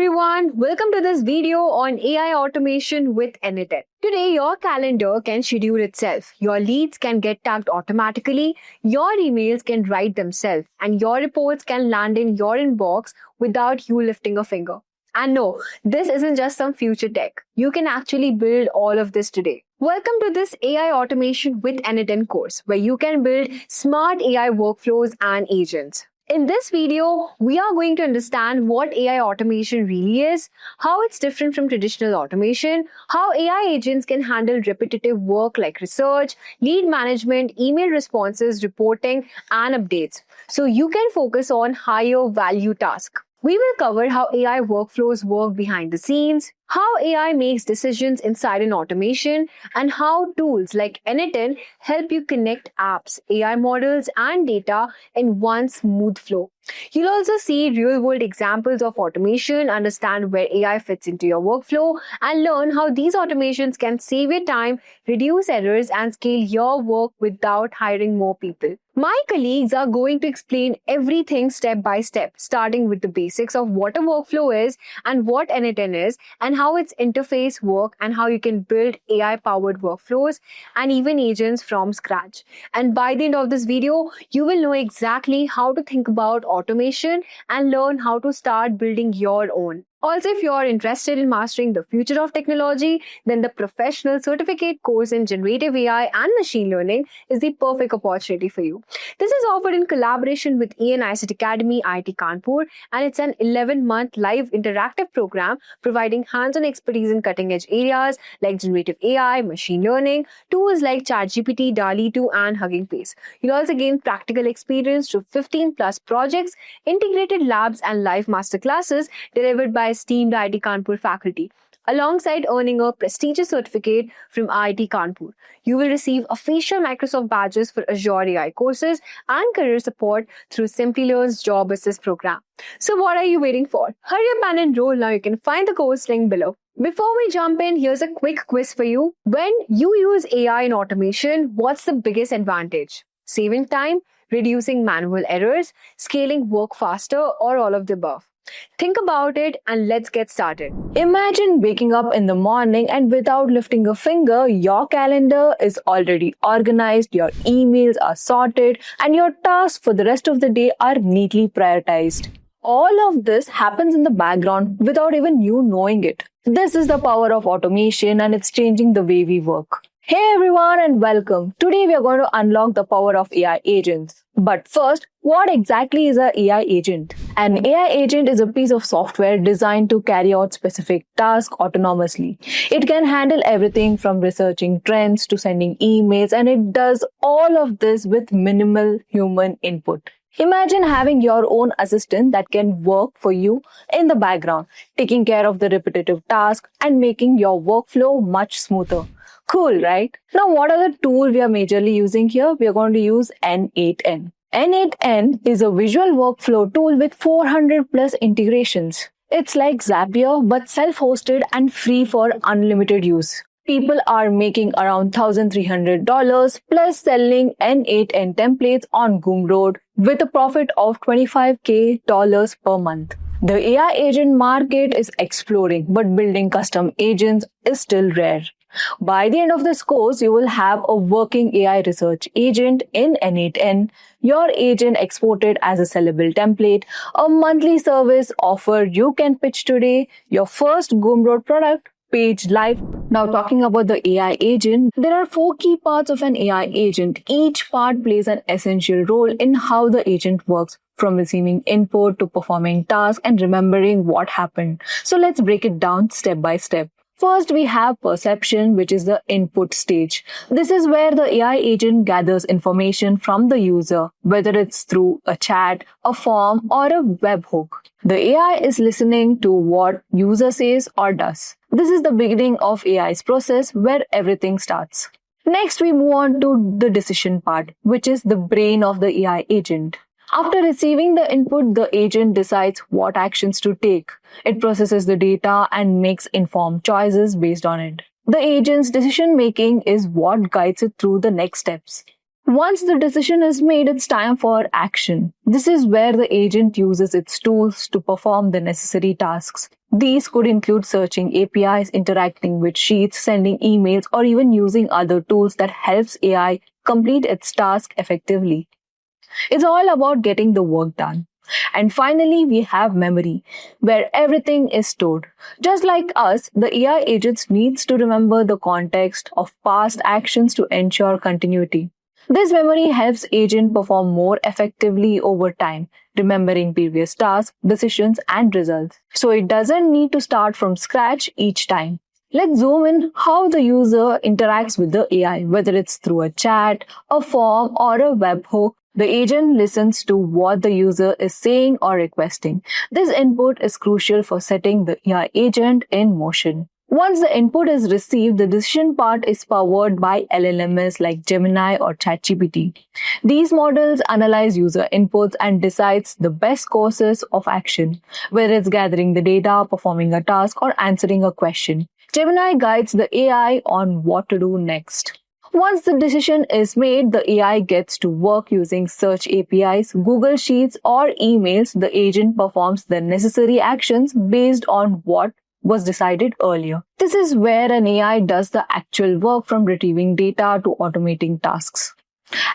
everyone, welcome to this video on AI automation with n8n. Today, your calendar can schedule itself, your leads can get tagged automatically, your emails can write themselves, and your reports can land in your inbox without you lifting a finger. And no, this isn't just some future tech. You can actually build all of this today. Welcome to this AI automation with n8n course, where you can build smart AI workflows and agents. In this video, we are going to understand what AI automation really is, how it's different from traditional automation, how AI agents can handle repetitive work like research, lead management, email responses, reporting, and updates, so you can focus on higher value tasks. We will cover how AI workflows work behind the scenes, how AI makes decisions inside an automation, and how tools like n8n help you connect apps, AI models, and data in one smooth flow. You'll also see real-world examples of automation, understand where AI fits into your workflow, and learn how these automations can save your time, reduce errors, and scale your work without hiring more people. My colleagues are going to explain everything step by step, starting with the basics of what a workflow is and what n8n is, and how its interface work, and how you can build AI-powered workflows and even agents from scratch. And by the end of this video, you will know exactly how to think about automation and learn how to start building your own. Also, if you are interested in mastering the future of technology, then the professional certificate course in Generative AI and Machine Learning is the perfect opportunity for you. This is offered in collaboration with E&ICT Academy, IIT Kanpur, and it's an 11-month live interactive program providing hands-on expertise in cutting-edge areas like Generative AI, Machine Learning, tools like ChatGPT, DALL-E 2, and Hugging Face. You'll also gain practical experience through 15+ projects, integrated labs, and live masterclasses delivered by esteemed IIT Kanpur faculty. Alongside earning a prestigious certificate from IIT Kanpur, you will receive official Microsoft badges for Azure AI courses and career support through Simplilearn's Job Assist program. So what are you waiting for? Hurry up and enroll now. You can find the course link below. Before we jump in, here's a quick quiz for you. When you use AI in automation, what's the biggest advantage? Saving time, reducing manual errors, scaling work faster, or all of the above? Think about it and let's get started. Imagine waking up in the morning and without lifting a finger, your calendar is already organized, your emails are sorted, and your tasks for the rest of the day are neatly prioritized. All of this happens in the background without even you knowing it. This is the power of automation, and it's changing the way we work. Hey everyone and welcome. Today we are going to unlock the power of AI agents. But first, what exactly is an AI agent? An AI agent is a piece of software designed to carry out specific tasks autonomously. It can handle everything from researching trends to sending emails, and it does all of this with minimal human input. Imagine having your own assistant that can work for you in the background, taking care of the repetitive tasks and making your workflow much smoother. Cool, right? Now, what are the tools we are majorly using here? We are going to use n8n. n8n is a visual workflow tool with 400+ integrations. It's like Zapier, but self-hosted and free for unlimited use. People are making around $1,300 plus selling n8n templates on Gumroad with a profit of $25,000 per month. The AI agent market is exploding, but building custom agents is still rare. By the end of this course, you will have a working AI research agent in n8n, your agent exported as a sellable template, a monthly service offer you can pitch today, your first Gumroad product, page live. Now talking about the AI agent, there are 4 key parts of an AI agent. Each part plays an essential role in how the agent works, from receiving input to performing tasks and remembering what happened. So let's break it down step by step. First, we have perception, which is the input stage. This is where the AI agent gathers information from the user, whether it's through a chat, a form, or a webhook. The AI is listening to what user says or does. This is the beginning of AI's process where everything starts. Next, we move on to the decision part, which is the brain of the AI agent. After receiving the input, the agent decides what actions to take. It processes the data and makes informed choices based on it. The agent's decision-making is what guides it through the next steps. Once the decision is made, it's time for action. This is where the agent uses its tools to perform the necessary tasks. These could include searching APIs, interacting with sheets, sending emails, or even using other tools that helps AI complete its task effectively. It's all about getting the work done. And finally, we have memory, where everything is stored. Just like us, the AI agents needs to remember the context of past actions to ensure continuity. This memory helps agent perform more effectively over time, remembering previous tasks, decisions, and results. So it doesn't need to start from scratch each time. Let's zoom in how the user interacts with the AI, whether it's through a chat, a form, or a webhook. The agent listens to what the user is saying or requesting. This input is crucial for setting the AI agent in motion. Once the input is received, the decision part is powered by LLMs like Gemini or ChatGPT. These models analyze user inputs and decides the best courses of action, whether it's gathering the data, performing a task, or answering a question. Gemini guides the AI on what to do next. Once the decision is made, the AI gets to work using search APIs, Google Sheets, or emails. The agent performs the necessary actions based on what was decided earlier. This is where an AI does the actual work, from retrieving data to automating tasks.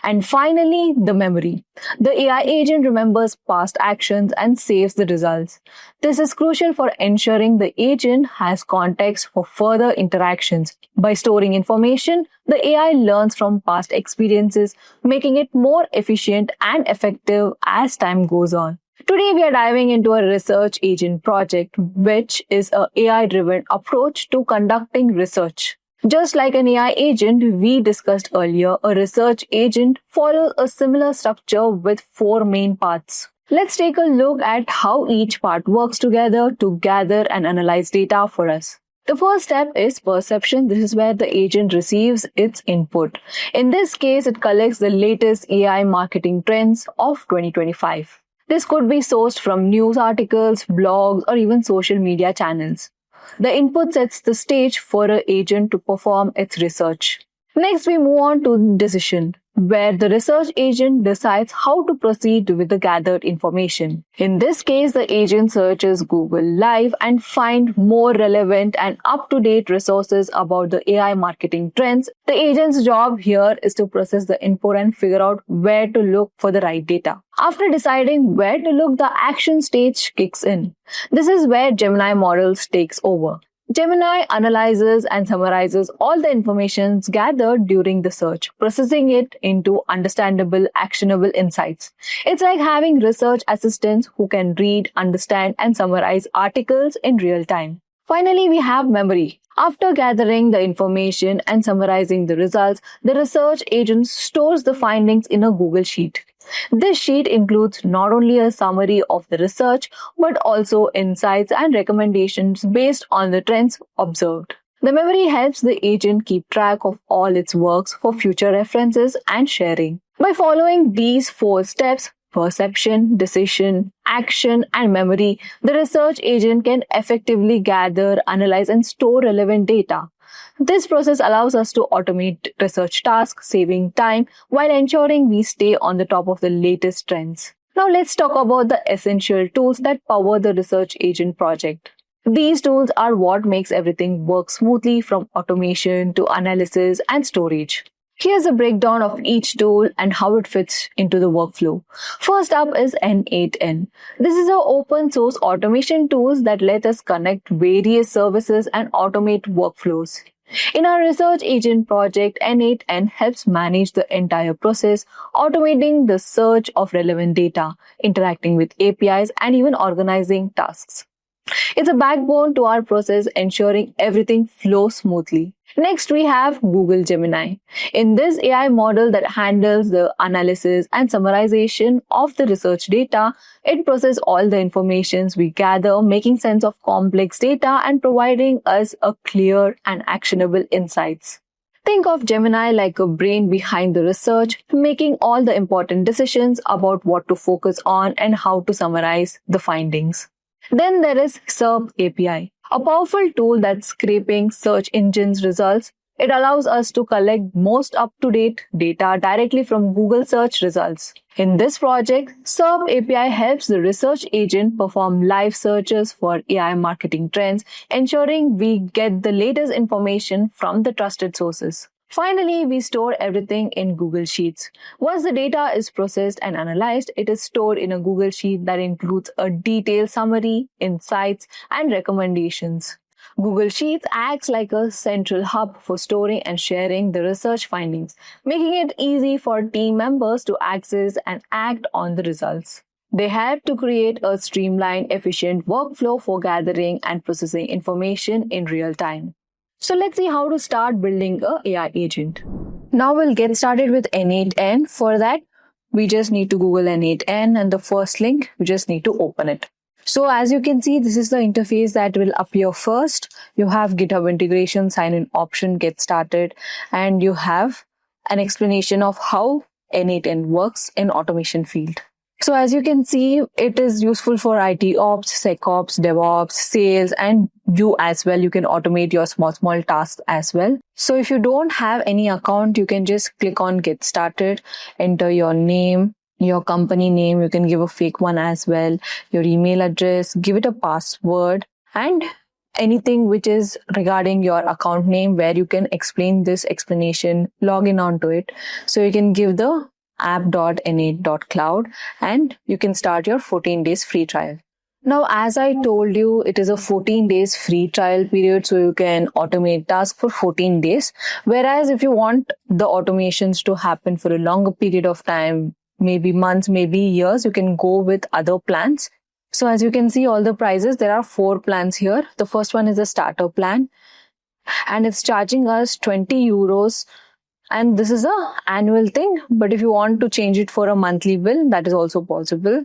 And finally, the memory. The AI agent remembers past actions and saves the results. This is crucial for ensuring the agent has context for further interactions. By storing information, the AI learns from past experiences, making it more efficient and effective as time goes on. Today, we are diving into a research agent project, which is an AI-driven approach to conducting research. Just like an AI agent we discussed earlier, a research agent follows a similar structure with 4 main parts. Let's take a look at how each part works together to gather and analyze data for us. The first step is perception. This is where the agent receives its input. In this case, it collects the latest AI marketing trends of 2025. This could be sourced from news articles, blogs, or even social media channels. The input sets the stage for an agent to perform its research. Next, we move on to decision, where the research agent decides how to proceed with the gathered information. In this case, the agent searches Google Live and finds more relevant and up-to-date resources about the AI marketing trends. The agent's job here is to process the input and figure out where to look for the right data. After deciding where to look, the action stage kicks in. This is where Gemini models takes over. Gemini analyzes and summarizes all the information gathered during the search, processing it into understandable, actionable insights. It's like having research assistants who can read, understand, and summarize articles in real time. Finally, we have memory. After gathering the information and summarizing the results, the research agent stores the findings in a Google Sheet. This sheet includes not only a summary of the research, but also insights and recommendations based on the trends observed. The memory helps the agent keep track of all its works for future references and sharing. By following these 4 steps, perception, decision, action, and memory, the research agent can effectively gather, analyze, and store relevant data. This process allows us to automate research tasks, saving time while ensuring we stay on the top of the latest trends. Now let's talk about the essential tools that power the research agent project. These tools are what makes everything work smoothly, from automation to analysis and storage. Here's a breakdown of each tool and how it fits into the workflow. First up is n8n. This is an open source automation tool that lets us connect various services and automate workflows. In our research agent project, n8n helps manage the entire process, automating the search of relevant data, interacting with APIs, and even organizing tasks. It's a backbone to our process, ensuring everything flows smoothly. Next, we have Google Gemini. In this AI model that handles the analysis and summarization of the research data, it processes all the information we gather, making sense of complex data and providing us a clear and actionable insights. Think of Gemini like a brain behind the research, making all the important decisions about what to focus on and how to summarize the findings. Then there is SERP API, a powerful tool that's scraping search engines' results. It allows us to collect most up-to-date data directly from Google search results. In this project, SERP API helps the research agent perform live searches for AI marketing trends, ensuring we get the latest information from the trusted sources. Finally, we store everything in Google Sheets. Once the data is processed and analyzed, it is stored in a Google Sheet that includes a detailed summary, insights, and recommendations. Google Sheets acts like a central hub for storing and sharing the research findings, making it easy for team members to access and act on the results. They help to create a streamlined, efficient workflow for gathering and processing information in real time. So let's see how to start building a AI agent. Now we'll get started with n8n. For that, we just need to Google n8n, and the first link, we just need to open it. So as you can see, this is the interface that will appear first. You have GitHub integration, sign-in option, get started, and you have an explanation of how n8n works in automation field. So as you can see, it is useful for IT ops, SecOps, DevOps, sales, and you as well. You can automate your small tasks as well. So if you don't have any account, you can just click on Get Started, enter your name, your company name. You can give a fake one as well, your email address, give it a password, and anything which is regarding your account name where you can explain this explanation, log in onto it. So you can give the app.n8.cloud and you can start your 14 days free trial. Now, as I told you, it is a 14 days free trial period, so you can automate tasks for 14 days. Whereas if you want the automations to happen for a longer period of time, maybe months, maybe years, you can go with other plans. So as you can see, all the prices, there are 4 plans here. The first one is a starter plan and it's charging us 20 euros. And this is an annual thing, but if you want to change it for a monthly bill, that is also possible.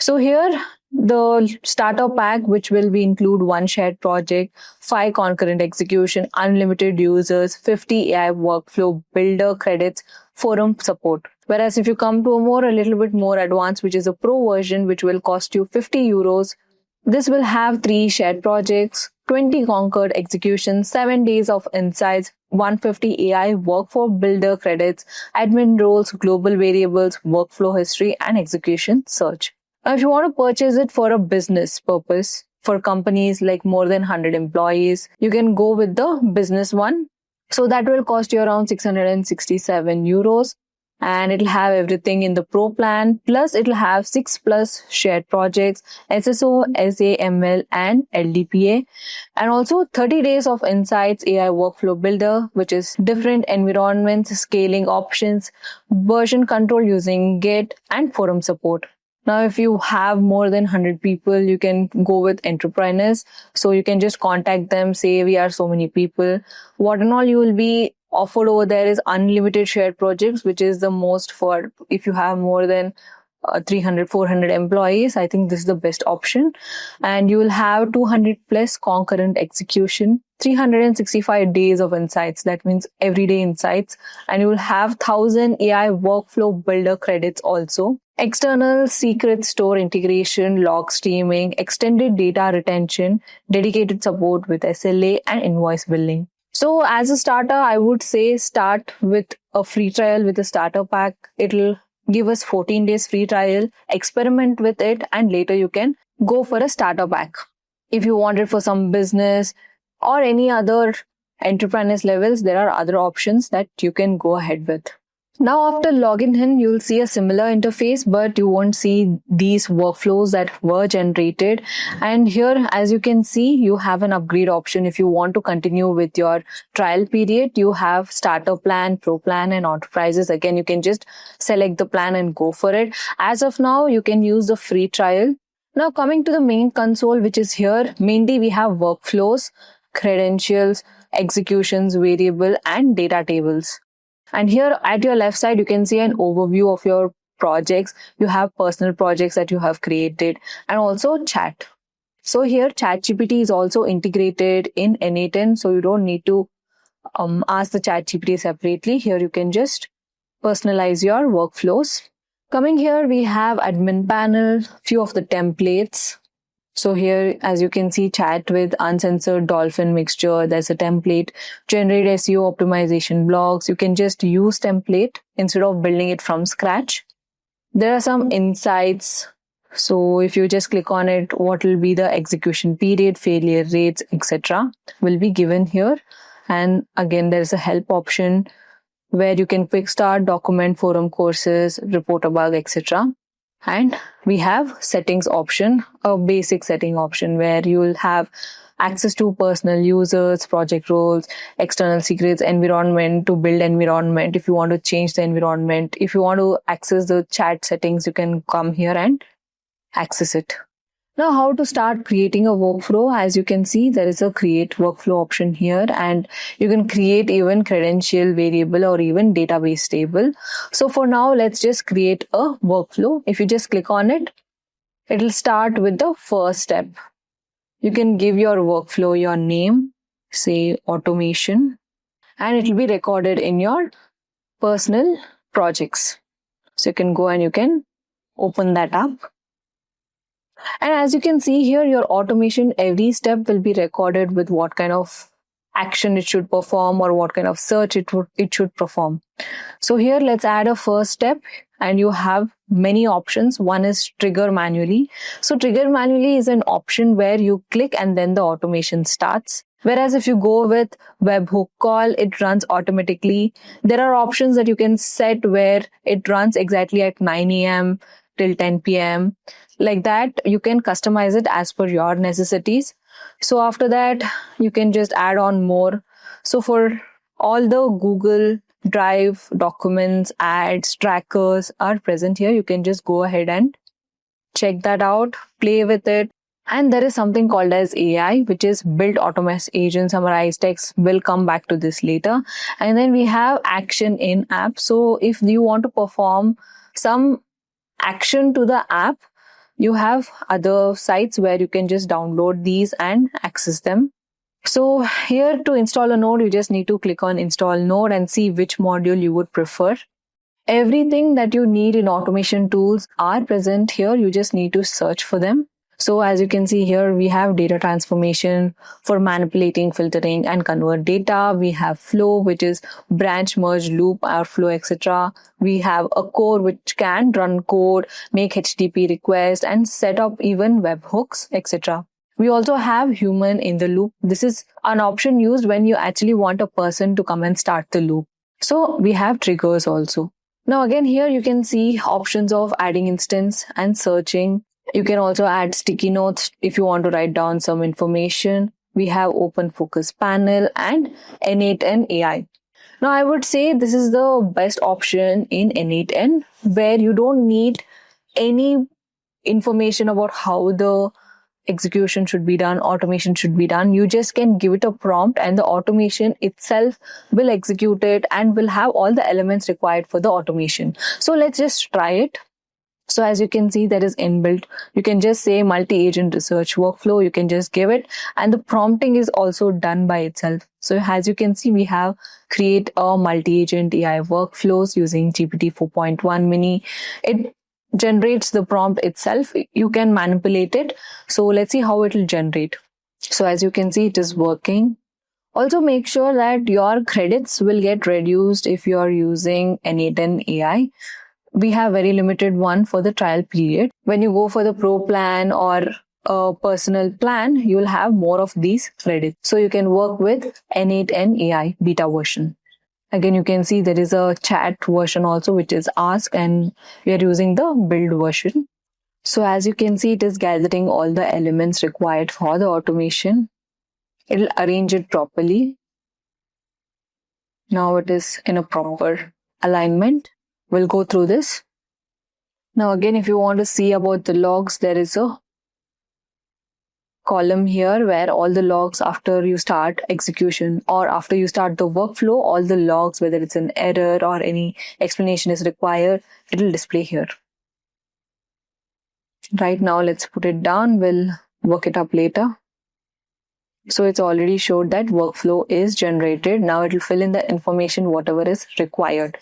So here, the starter pack, which will be include 1 shared project, 5 concurrent execution, unlimited users, 50 AI workflow builder credits, forum support. Whereas if you come to a little bit more advanced, which is a pro version, which will cost you 50 euros, this will have 3 shared projects, 20 conquered executions, 7 days of insights, 150 AI workflow builder credits, admin roles, global variables, workflow history, and execution search. Now, if you want to purchase it for a business purpose, for companies like more than 100 employees, you can go with the business one. So that will cost you around 667 euros. And it'll have everything in the pro plan, plus it'll have 6+ shared projects, SSO, SAML, and LDPA, and also 30 days of insights, AI workflow builder, which is different environments, scaling options, version control using Git, and forum support. Now, if you have more than 100 people, you can go with entrepreneurs. So you can just contact them, say we are so many people. What and all you will be offered over there is unlimited shared projects, which is the most for if you have more than 300, 400 employees. I think this is the best option. And you will have 200+ concurrent execution, 365 days of insights. That means everyday insights. And you will have 1,000 AI workflow builder credits also. External secret store integration, log streaming, extended data retention, dedicated support with SLA, and invoice billing. So as a starter, I would say start with a free trial with a starter pack. It'll give us 14 days free trial, experiment with it, and later you can go for a starter pack. If you want it for some business or any other enterprise levels, there are other options that you can go ahead with. Now, after logging in, you'll see a similar interface, but you won't see these workflows that were generated. And here, as you can see, you have an upgrade option. If you want to continue with your trial period, you have starter plan, pro plan, and enterprises. Again, you can just select the plan and go for it. As of now, you can use the free trial. Now, coming to the main console, which is here, mainly we have workflows, credentials, executions, variable, and data tables. And here at your left side, you can see an overview of your projects. You have personal projects that you have created and also chat. So here ChatGPT is also integrated in n8n. So you don't need to ask the ChatGPT separately. Here you can just personalize your workflows. Coming here, we have admin panel, few of the templates. So here, as you can see, chat with uncensored dolphin mixture. There's a template, generate SEO optimization blogs. You can just use template instead of building it from scratch. There are some insights. So if you just click on it, what will be the execution period, failure rates, etc. will be given here. And again, there's a help option where you can quick start, document forum courses, report a bug, etc. And we have settings option, a basic setting option where you will have access to personal users, project roles, external secrets, environment to build environment. If you want to change the environment, if you want to access the chat settings, you can come here and access it. Now, how to start creating a workflow? As you can see, there is a create workflow option here, and you can create even credential variable or even database table. So for now, let's just create a workflow. If you just click on it, it will start with the first step. You can give your workflow your name, say automation, and it will be recorded in your personal projects. So you can go and you can open that up. And as you can see here, your automation, every step will be recorded with what kind of action it should perform or what kind of search it should perform. So here, let's add a first step, and you have many options. One is trigger manually. So trigger manually is an option where you click and then the automation starts. Whereas if you go with webhook call, it runs automatically. There are options that you can set where it runs exactly at 9 a.m. till 10 p.m. Like that, you can customize it as per your necessities. So after that, you can just add on more. So for all the Google Drive documents, ads, trackers are present here, you can just go ahead and check that out, play with it. And there is something called as AI, which is build automate agent, summarize text. We'll come back to this later. And then we have action in app. So if you want to perform some action to the app, you have other sites where you can just download these and access them. So here, to install a node, you just need to click on install node and see which module you would prefer. Everything that you need in automation tools are present here. You just need to search for them. So as you can see here, we have data transformation for manipulating, filtering, and convert data. We have flow, which is branch, merge, loop, or flow, etc. We have a core, which can run code, make HTTP requests, and set up even webhooks, etc. We also have human in the loop. This is an option used when you actually want a person to come and start the loop. So we have triggers also. Now again, here you can see options of adding instance and searching. You can also add sticky notes if you want to write down some information. We have open focus panel and n8n AI. Now I would say this is the best option in n8n, where you don't need any information about how the execution should be done, automation should be done. You just can give it a prompt and the automation itself will execute it and will have all the elements required for the automation. So let's just try it. So as you can see, there is inbuilt. You can just say multi-agent research workflow. You can just give it, and the prompting is also done by itself. So as you can see, we have create a multi-agent AI workflows using GPT 4.1 mini. It generates the prompt itself. You can manipulate it. So let's see how it will generate. So as you can see, it is working. Also make sure that your credits will get reduced if you are using n8n AI. We have very limited one for the trial period. When you go for the pro plan or a personal plan, you will have more of these credits. So you can work with n8n AI beta version. Again, you can see there is a chat version also, which is ask, and we are using the build version. So as you can see, it is gathering all the elements required for the automation. It will arrange it properly. Now it is in a proper alignment. We'll go through this. Now again, if you want to see about the logs, there is a column here where all the logs after you start execution or after you start the workflow, all the logs, whether it's an error or any explanation is required, it will display here. Right now, let's put it down. We'll work it up later. So it's already showed that workflow is generated. Now it will fill in the information, whatever is required.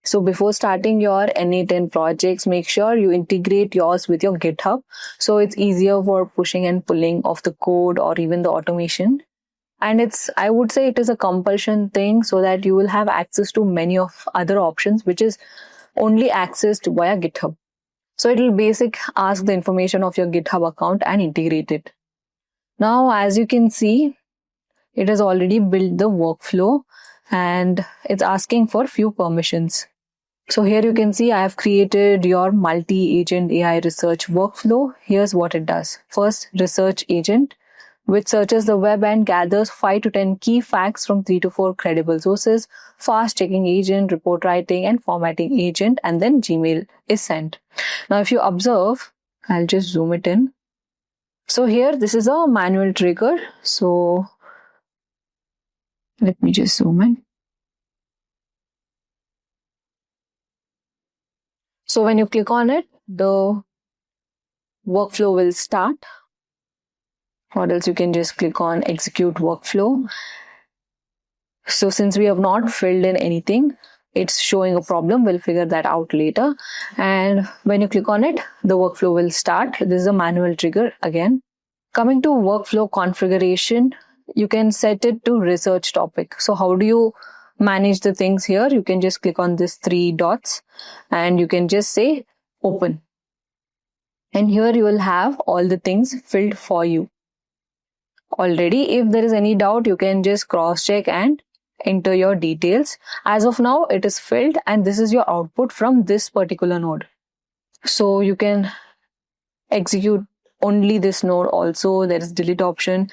So before starting your n8n projects, make sure you integrate yours with your GitHub. So it's easier for pushing and pulling of the code or even the automation. And I would say it is a compulsion thing so that you will have access to many of other options, which is only accessed via GitHub. So it will ask the information of your GitHub account and integrate it. Now, as you can see, it has already built the workflow and it's asking for few permissions. So here you can see I have created your multi-agent AI research workflow. Here's what it does. First, research agent, which searches the web and gathers 5 to 10 key facts from 3 to 4 credible sources, fast checking agent, report writing and formatting agent, and then Gmail is sent. Now, if you observe, I'll just zoom it in. So here, this is a manual trigger. So let me just zoom in. So when you click on it, the workflow will start. Or else you can just click on execute workflow. So since we have not filled in anything, it's showing a problem. We'll figure that out later. And when you click on it, the workflow will start. This is a manual trigger again. Coming to workflow configuration, you can set it to research topic. So how do you manage the things here? You can just click on this 3 dots and you can just say open. And here you will have all the things filled for you. Already, if there is any doubt, you can just cross-check and enter your details. As of now, it is filled and this is your output from this particular node. So you can execute only this node also. There is delete option.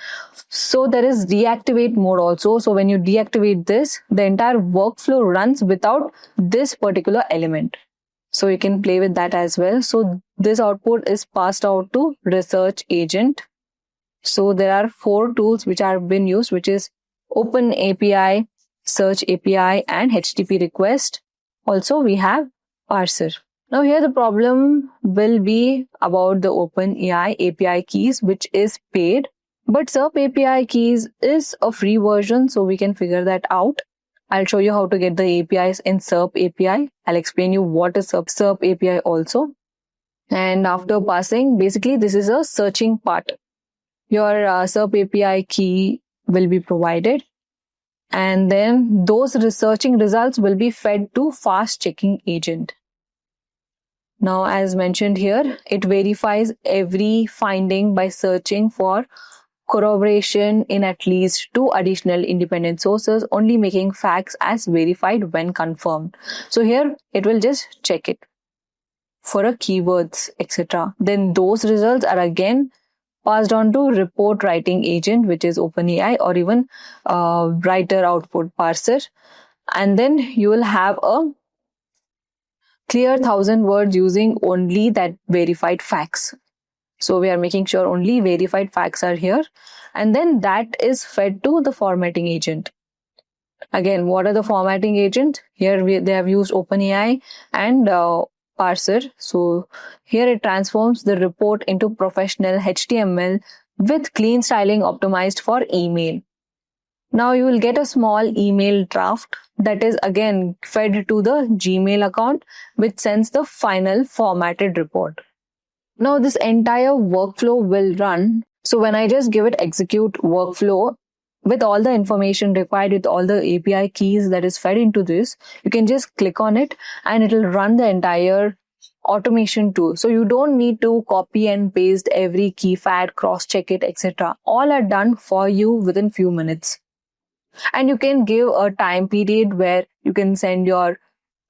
So there is deactivate mode also. So when you deactivate this, the entire workflow runs without this particular element. So you can play with that as well. So this output is passed out to research agent. So there are 4 tools which have been used, which is OpenAPI, Search API, and HTTP request. Also, we have parser. Now here the problem will be about the OpenAI API keys, which is paid. But SERP API keys is a free version, so we can figure that out. I'll show you how to get the APIs in SERP API. I'll explain you what is SERP API also. And after passing, basically this is a searching part. Your SERP API key will be provided. And then those researching results will be fed to fast checking agent. Now, as mentioned here, it verifies every finding by searching for corroboration in at least 2 additional independent sources, only making facts as verified when confirmed. So here it will just check it for a keywords, etc. Then those results are again passed on to report writing agent, which is OpenAI, or even writer output parser. And then you will have a clear 1,000 words using only that verified facts. So we are making sure only verified facts are here. And then that is fed to the formatting agent. Again, what are the formatting agents? Here they have used OpenAI and parser. So here it transforms the report into professional HTML with clean styling optimized for email. Now you will get a small email draft that is again fed to the Gmail account, which sends the final formatted report. Now this entire workflow will run. So when I just give it execute workflow with all the information required, with all the API keys that is fed into this, you can just click on it and it will run the entire automation tool. So you don't need to copy and paste every key fact, cross-check it, etc. All are done for you within few minutes. And you can give a time period where you can send your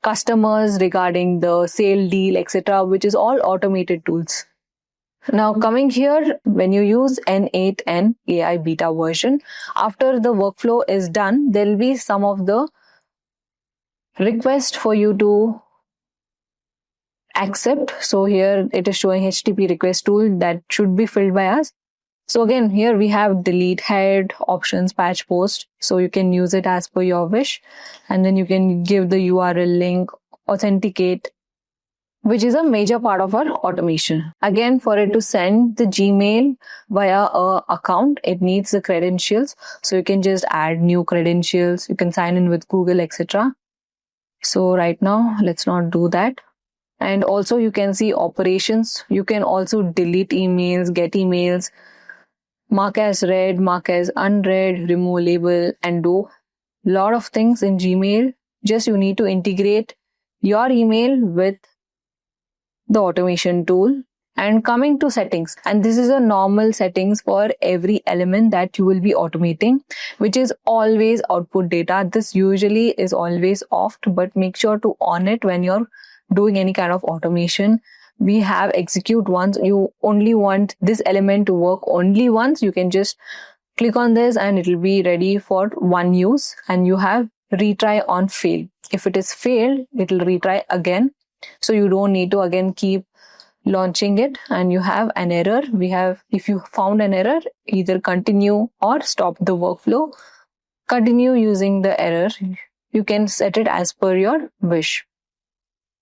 customers regarding the sale deal, etc., which is all automated tools. Now coming here, when you use n8n AI beta version, after the workflow is done, there will be some of the request for you to accept. So here it is showing HTTP request tool that should be filled by us. So again, here we have delete head, options, patch post. So you can use it as per your wish. And then you can give the URL link, authenticate, which is a major part of our automation. Again, for it to send the Gmail via a account, it needs the credentials. So you can just add new credentials. You can sign in with Google, etc. So right now, let's not do that. And also you can see operations. You can also delete emails, get emails, mark as read, mark as unread, remove label, and do lot of things in Gmail. Just you need to integrate your email with the automation tool. And coming to settings, and this is a normal settings for every element that you will be automating, which is always output data. This usually is always off, but make sure to on it when you're doing any kind of automation. We have execute once. You only want this element to work only once. You can just click on this and it will be ready for one use, and you have retry on fail. If it is failed, it will retry again. So you don't need to again keep launching it and you have an error. If you found an error, either continue or stop the workflow. Continue using the error. You can set it as per your wish.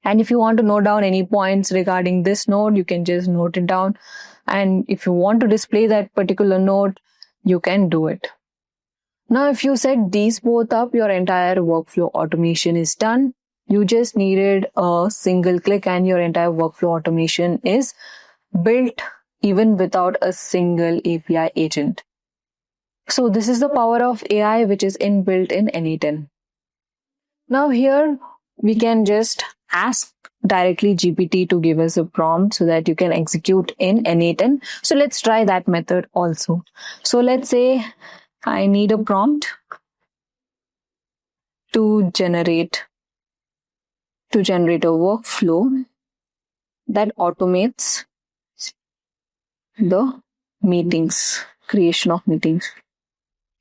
And if you want to note down any points regarding this node, you can just note it down. And if you want to display that particular node, you can do it. Now, if you set these both up, your entire workflow automation is done. You just needed a single click and your entire workflow automation is built even without a single API agent. So this is the power of AI, which is inbuilt in n8n. Now here we can just ask directly GPT to give us a prompt so that you can execute in n8n. So let's try that method also. So let's say I need a prompt to generate a workflow that automates the creation of meetings.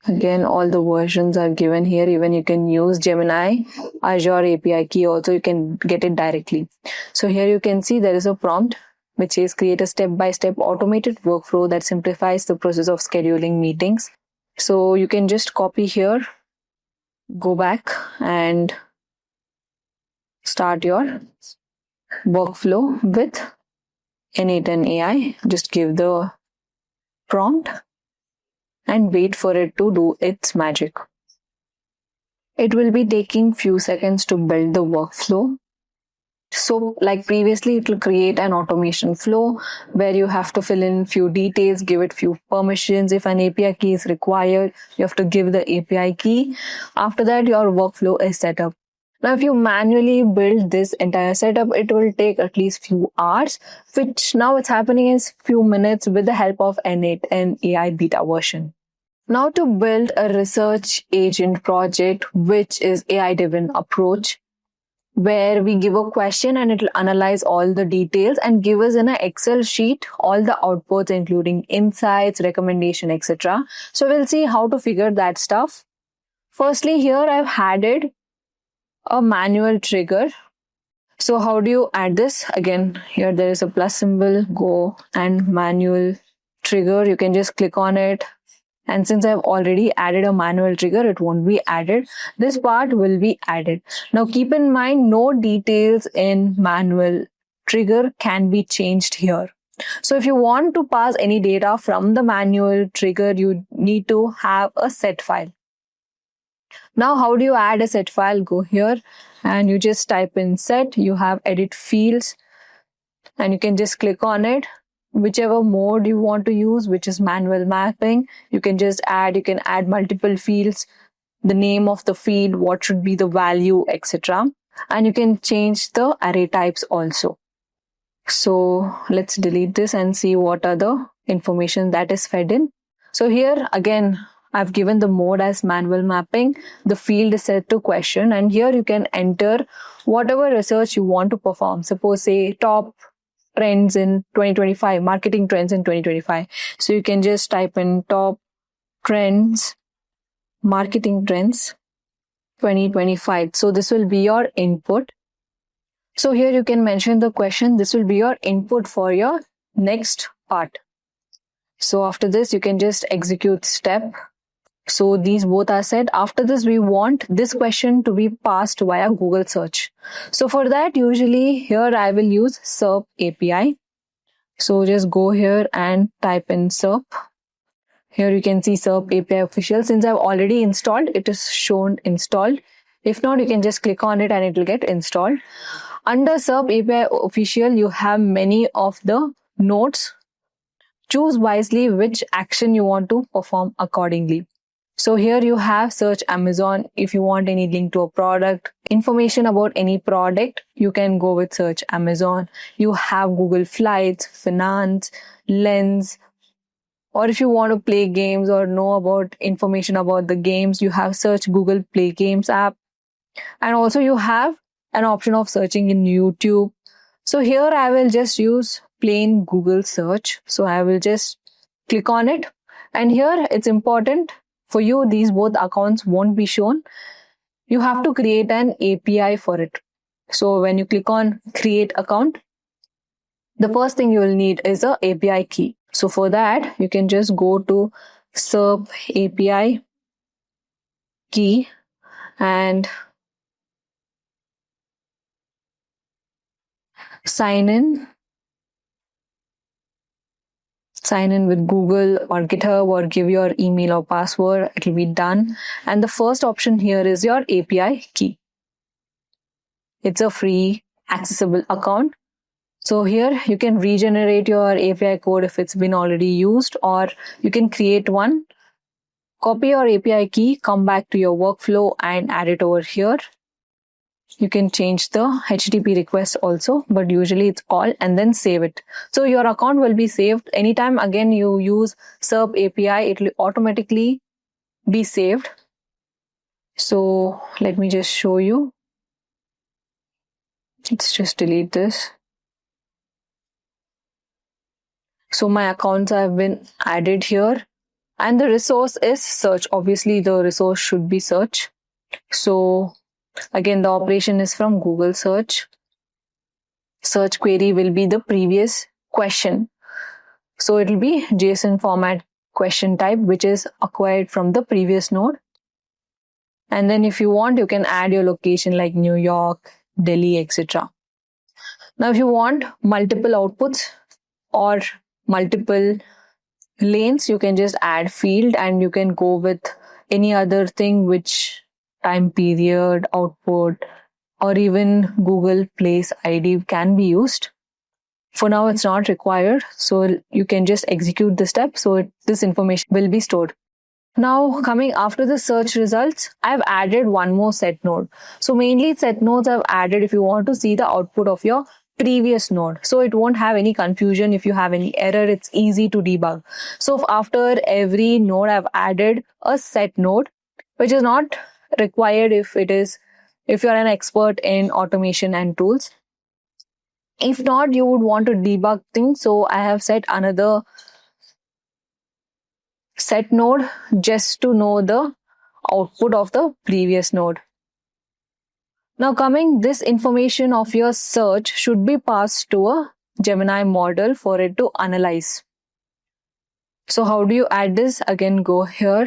Again, all the versions are given here. Even you can use Gemini, Azure API key also, you can get it directly. So here you can see there is a prompt which is create a step-by-step automated workflow that simplifies the process of scheduling meetings. So you can just copy here, go back and start your workflow with n8n AI. Just give the prompt and wait for it to do its magic. It will be taking few seconds to build the workflow. So like previously, it will create an automation flow where you have to fill in few details, give it few permissions. If an API key is required, you have to give the API key. After that, your workflow is set up. Now, if you manually build this entire setup, it will take at least few hours, which now it's happening in few minutes with the help of n8n AI beta version. Now to build a research agent project, which is AI-driven approach, where we give a question and it will analyze all the details and give us in an Excel sheet all the outputs, including insights, recommendation, etc. So we'll see how to figure that stuff. Firstly, here I've added a manual trigger. So how do you add this? Again, here there is a plus symbol, go and manual trigger. You can just click on it. And since I've already added a manual trigger, it won't be added. This part will be added. Now keep in mind, no details in manual trigger can be changed here. So if you want to pass any data from the manual trigger, you need to have a set file. Now, how do you add a set file? Go here and you just type in set. You have edit fields and you can just click on it. Whichever mode you want to use, which is manual mapping, you can add multiple fields, the name of the field, what should be the value, etc. And you can change the array types also. So let's delete this and see what are the information that is fed in. So here again, I've given the mode as manual mapping. The field is set to question, and here you can enter whatever research you want to perform. Suppose say top trends in 2025, marketing trends in 2025. So you can just type in top trends, marketing trends 2025. So this will be your input. So here you can mention the question. This will be your input for your next part. So after this, you can just execute step. So these both are set. After this, we want this question to be passed via Google search. So for that, usually here I will use SERP API. So just go here and type in SERP. Here you can see SERP API official. Since I've already installed, it is shown installed. If not, you can just click on it and it will get installed. Under SERP API Official, you have many of the nodes. Choose wisely which action you want to perform accordingly. So here you have search Amazon. If you want any link to a product, information about any product, you can go with search Amazon. You have Google Flights, Finance, Lens. Or if you want to play games or know about information about the games, you have search Google Play Games app. And also you have an option of searching in YouTube. So here I will just use plain Google search. So I will just click on it. And here it's important for you, these both accounts won't be shown. You have to create an API for it. So when you click on create account, the first thing you will need is a API key. So for that, you can just go to SERP API key and sign in with Google or GitHub or give your email or password. It will be done. And the first option here is your API key. It's a free accessible account. So here you can regenerate your API code if it's been already used, or you can create one, copy your API key, come back to your workflow and add it over here. You can change the HTTP request also, but usually it's all, and then save it. So your account will be saved. Anytime again you use SERP API, it will automatically be saved. So let me just show you. Let's just delete this. So my accounts have been added here, and the resource is search. Obviously the resource should be search. So again, the operation is from Google search. Search query will be the previous question. So it will be JSON format question type, which is acquired from the previous node. And then if you want, you can add your location like New York, Delhi, etc. Now, if you want multiple outputs or multiple lanes, you can just add field and you can go with any other thing, which time period, output, or even Google Place ID can be used. For now, it's not required. So you can just execute the step. So this information will be stored. Now, coming after the search results, I've added one more set node. So mainly set nodes I've added if you want to see the output of your previous node. So it won't have any confusion. If you have any error, it's easy to debug. So after every node, I've added a set node, which is not required if you're an expert in automation and tools. If not, you would want to debug things. So I have set another set node just to know the output of the previous node. Now this information of your search should be passed to a Gemini model for it to analyze. So how do you add this? Again, go here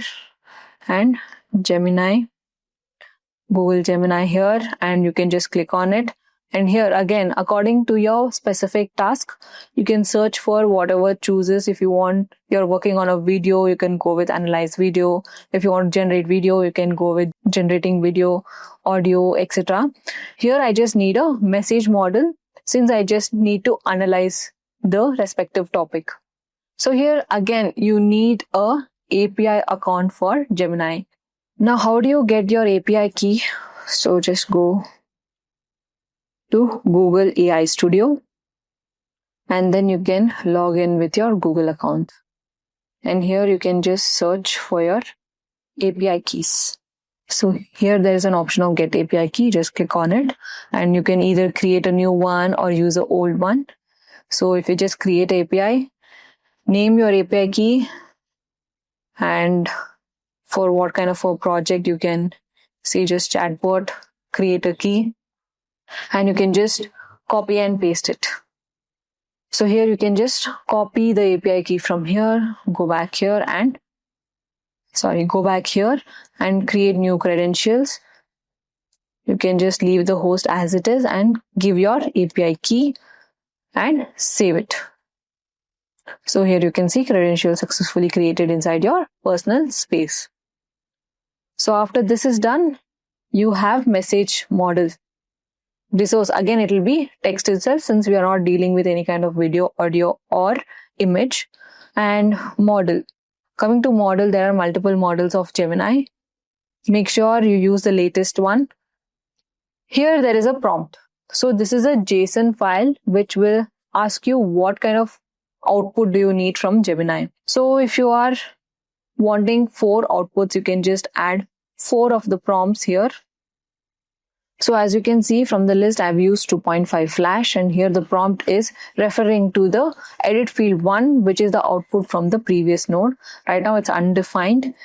and Gemini, Google Gemini here, and you can just click on it. And here again, according to your specific task, you can search for whatever chooses. If you want, you're working on a video, you can go with analyze video. If you want to generate video, you can go with generating video, audio, etc. Here I just need a message model since I just need to analyze the respective topic. So here again, you need a API account for Gemini. Now, how do you get your API key? So just go to Google AI Studio and then you can log in with your Google account. And here you can just search for your API keys. So here there is an option of get API key. Just click on it and you can either create a new one or use an old one. So if you just create API, name your API key, and for what kind of a project you can see just chatbot, create a key, and you can just copy and paste it. So here you can just copy the API key from here, go back here and create new credentials. You can just leave the host as it is and give your API key and save it. So here you can see credentials successfully created inside your personal space. So after this is done, you have message model. Resource, again, it will be text itself since we are not dealing with any kind of video, audio, or image. And model. Coming to model, there are multiple models of Gemini. Make sure you use the latest one. Here there is a prompt. So this is a JSON file which will ask you what kind of output do you need from Gemini. So if you are wanting 4 outputs, you can just add 4 of the prompts here. So as you can see from the list, I've used 2.5 flash, and here the prompt is referring to the edit field 1, which is the output from the previous node. Right now it's undefined.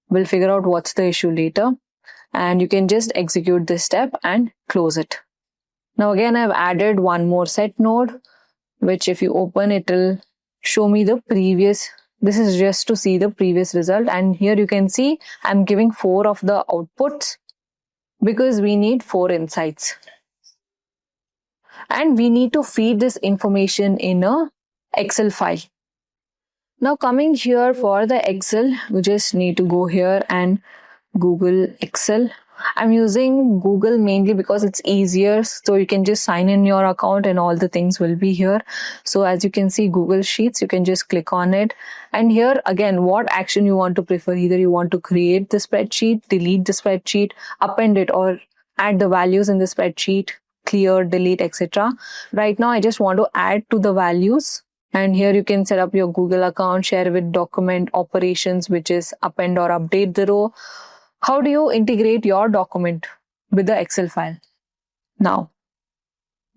We'll figure out what's the issue later. And you can just execute this step and close it. Now again, I've added one more set node, which if you open, it will show me the previous. This is just to see the previous result. And here you can see I'm giving 4 of the outputs because we need 4 insights. And we need to feed this information in a Excel file. Now coming here for the Excel, we just need to go here and Google Excel. I'm using Google mainly because it's easier. So you can just sign in your account and all the things will be here. So as you can see, Google Sheets, you can just click on it. And here again, what action you want to prefer. Either you want to create the spreadsheet, delete the spreadsheet, append it, or add the values in the spreadsheet, clear, delete, etc. Right now, I just want to add to the values. And here you can set up your Google account, share with document operations, which is append or update the row. How do you integrate your document with the Excel file? Now,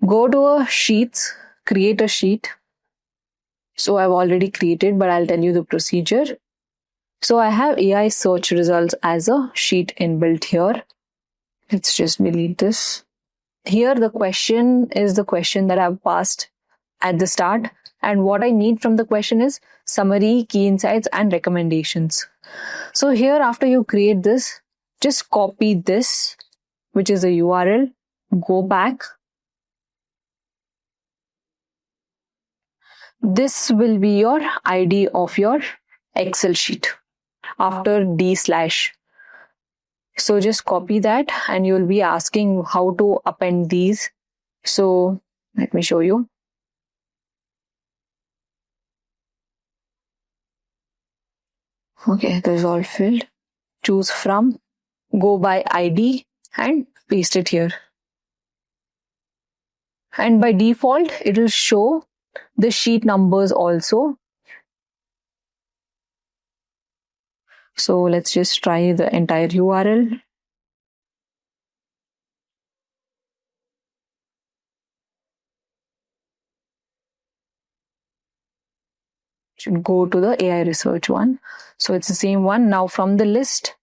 go to a Sheets, create a sheet. So I've already created, but I'll tell you the procedure. So I have AI search results as a sheet inbuilt here. Let's just delete this. Here the question is the question that I've passed at the start. And what I need from the question is summary, key insights, and recommendations. So here, after you create this, just copy this, which is a URL, go back. This will be your ID of your Excel sheet after D/. So just copy that and you'll be asking how to append these. So let me show you. Okay, this is all filled. Choose from, go by ID and paste it here. And by default, it will show the sheet numbers also. So let's just try the entire URL. Should go to the AI research one. So it's the same one. Now from the list,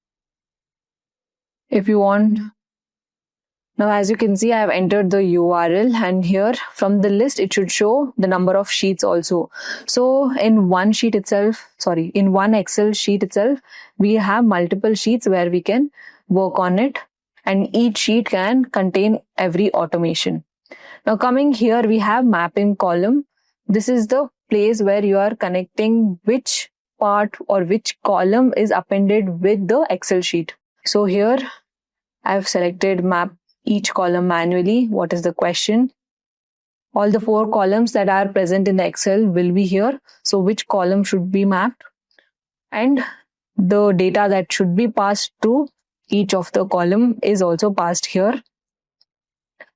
if you want, now as you can see, I have entered the URL, and here from the list, it should show the number of sheets also. So in one sheet itself, in one Excel sheet itself, we have multiple sheets where we can work on it, and each sheet can contain every automation. Now coming here, we have mapping column. This is the place where you are connecting which part or which column is appended with the Excel sheet. So here I've selected map each column manually. What is the question? All the 4 columns that are present in the Excel will be here. So which column should be mapped? And the data that should be passed to each of the column is also passed here.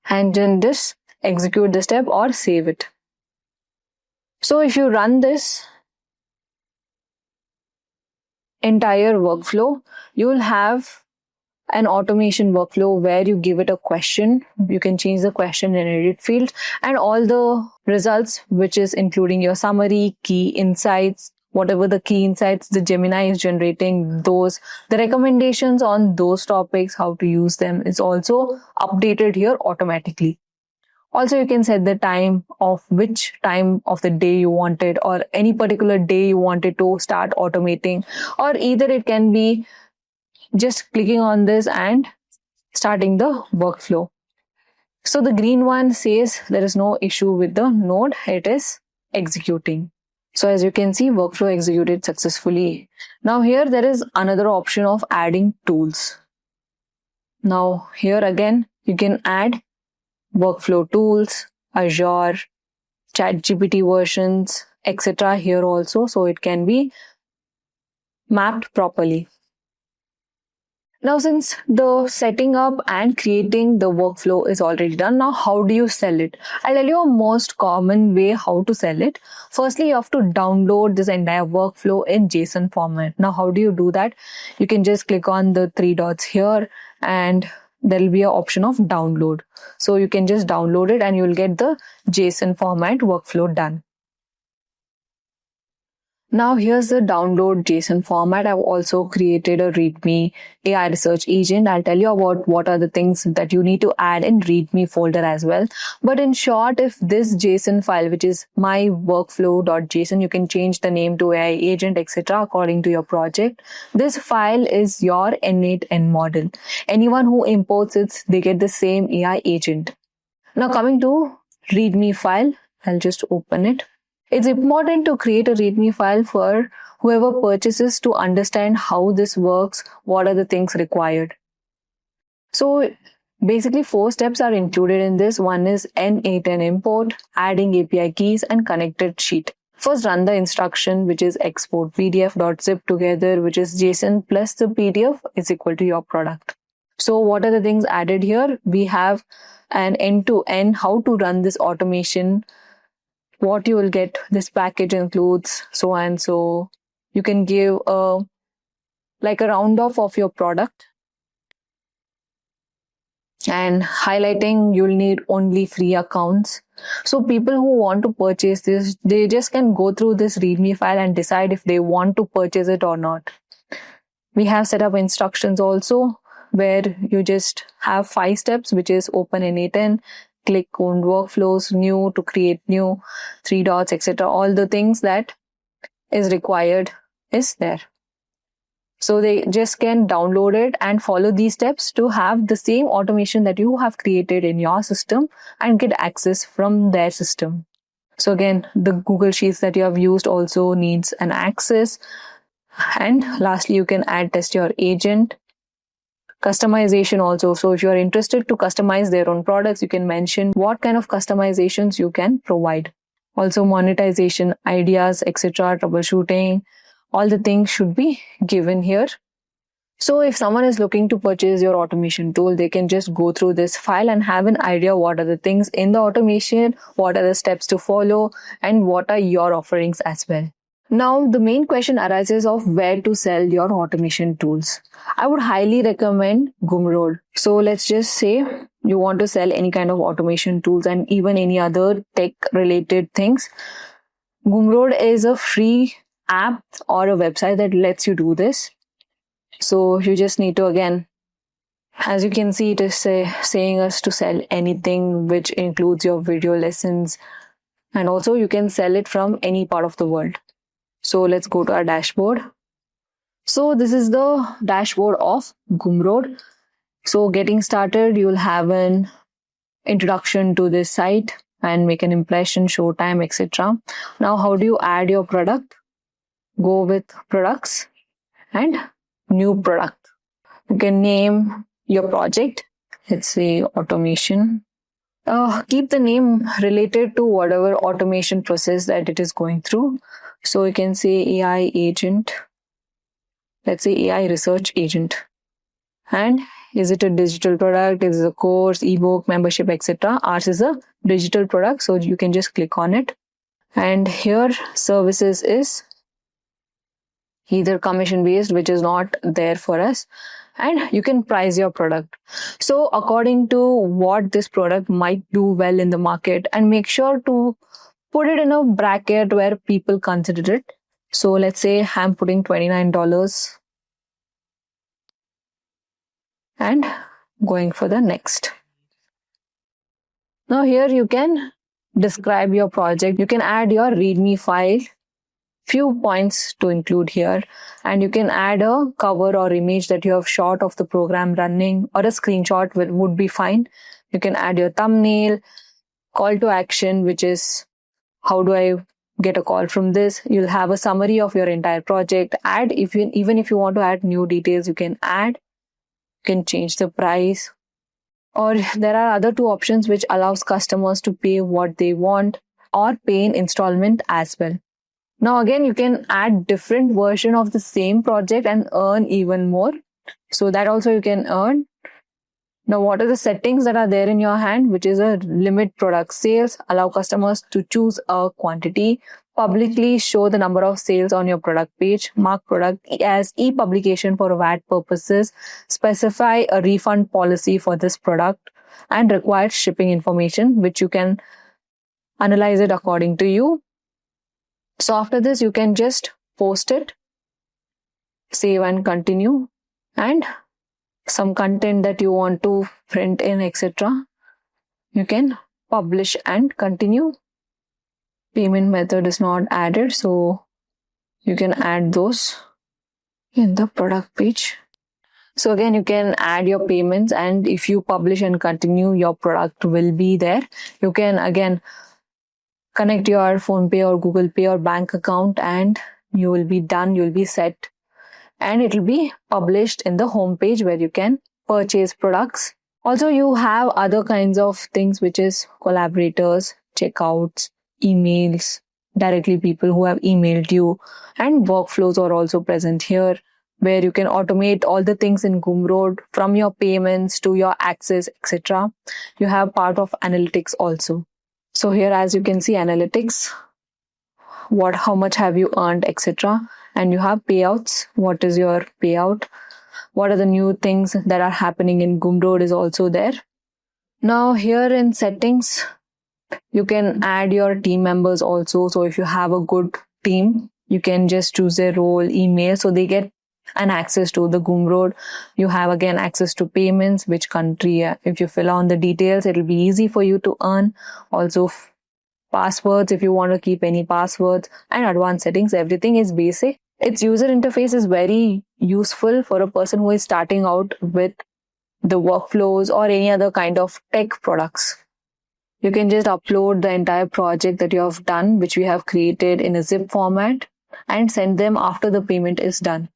And then just execute the step or save it. So if you run this entire workflow, you will have an automation workflow where you give it a question. You can change the question in edit field, and all the results, which is including your summary, key insights, whatever the key insights the Gemini is generating, those, the recommendations on those topics, how to use them, is also updated here automatically. Also, you can set the time of which time of the day you wanted, or any particular day you wanted to start automating, or either it can be just clicking on this and starting the workflow. So the green one says there is no issue with the node, it is executing. So as you can see, workflow executed successfully. Now here there is another option of adding tools. Now here again, you can add workflow tools, Azure, ChatGPT versions, etc. here also, so it can be mapped properly. Now, since the setting up and creating the workflow is already done, now how do you sell it? I'll tell you a most common way how to sell it. Firstly, you have to download this entire workflow in JSON format. Now, how do you do that? You can just click on the three dots here and there'll be an option of download. So you can just download it and you'll get the JSON format workflow done. Now here's the download JSON format. I've also created a README AI research agent. I'll tell you about what are the things that you need to add in README folder as well. But in short, if this JSON file, which is my workflow.json, you can change the name to AI agent, etc. according to your project. This file is your n8n model. Anyone who imports it, they get the same AI agent. Now coming to README file, I'll just open it. It's important to create a README file for whoever purchases to understand how this works, what are the things required. So basically 4 steps are included in this. One is n8n import, adding API keys and connected sheet. First run the instruction, which is export pdf.zip together, which is JSON plus the PDF is equal to your product. So what are the things added here? We have an end-to-end how to run this automation, what you will get. This package includes so and so. You can give a round off of your product and highlighting you'll need only free accounts. So people who want to purchase this, they just can go through this README file and decide if they want to purchase it or not. We have set up instructions also where you just have 5 steps, which is open n8n, click on workflows, new to create new, 3 dots, etc. All the things that is required is there. So they just can download it and follow these steps to have the same automation that you have created in your system and get access from their system. So again, the Google Sheets that you have used also needs an access. And lastly, you can add test your agent. Customization also. So if you are interested to customize their own products, you can mention what kind of customizations you can provide. Also monetization ideas, etc., troubleshooting, all the things should be given here. So if someone is looking to purchase your automation tool, they can just go through this file and have an idea what are the things in the automation, what are the steps to follow, and what are your offerings as well. Now, the main question arises of where to sell your automation tools. I would highly recommend Gumroad. So let's just say you want to sell any kind of automation tools and even any other tech related things. Gumroad is a free app or a website that lets you do this. So you just need to, again, as you can see, it is saying us to sell anything which includes your video lessons. And also you can sell it from any part of the world. So let's go to our dashboard. So this is the dashboard of Gumroad. So getting started, you'll have an introduction to this site and make an impression, show time, etc. Now, how do you add your product? Go with products and new product. You can name your project. Let's say automation. Keep the name related to whatever automation process that it is going through. So you can say AI agent. Let's say AI research agent. And is it a digital product? Is it a course, ebook, membership, etc.? Ours is a digital product, so you can just click on it. And here services is either commission based, which is not there for us. And you can price your product. So according to what this product might do well in the market, and make sure to put it in a bracket where people consider it. So let's say I'm putting $29 and going for the next. Now here you can describe your project. You can add your README file, few points to include here, and you can add a cover or image that you have shot of the program running, or a screenshot would be fine. You can add your thumbnail, call to action, which is how do I get a call from this. You'll have a summary of your entire project. Even if you want to add new details, you can add. You can change the price. Or there are other two options which allows customers to pay what they want or pay in installment as well. Now again, you can add different version of the same project and earn even more. So that also you can earn. Now, what are the settings that are there in your hand, which is a limit product sales, allow customers to choose a quantity, publicly show the number of sales on your product page, mark product as e-publication for VAT purposes, specify a refund policy for this product, and require shipping information, which you can analyze it according to you. So after this, you can just post it, save and continue, and some content that you want to print in, etc. You can publish and continue. Payment method is not added, so you can add those in the product page. So again, you can add your payments, and if you publish and continue, your product will be there. You can again connect your PhonePe or Google Pay or bank account, and you will be done, you'll be set. And it will be published in the home page where you can purchase products. Also, you have other kinds of things, which is collaborators, checkouts, emails, directly people who have emailed you, and workflows are also present here, where you can automate all the things in Gumroad from your payments to your access, etc. You have part of analytics also. So here, as you can see, analytics, how much have you earned, etc. And you have payouts. What is your payout? What are the new things that are happening in Gumroad is also there. Now here in settings, you can add your team members also. So if you have a good team, you can just choose their role, email, so they get an access to the Gumroad. You have again access to payments, which country. If you fill on the details, it will be easy for you to earn. Also passwords, if you want to keep any passwords, and advanced settings. Everything is basic. Its user interface is very useful for a person who is starting out with the workflows or any other kind of tech products. You can just upload the entire project that you have done, which we have created in a zip format, and send them after the payment is done.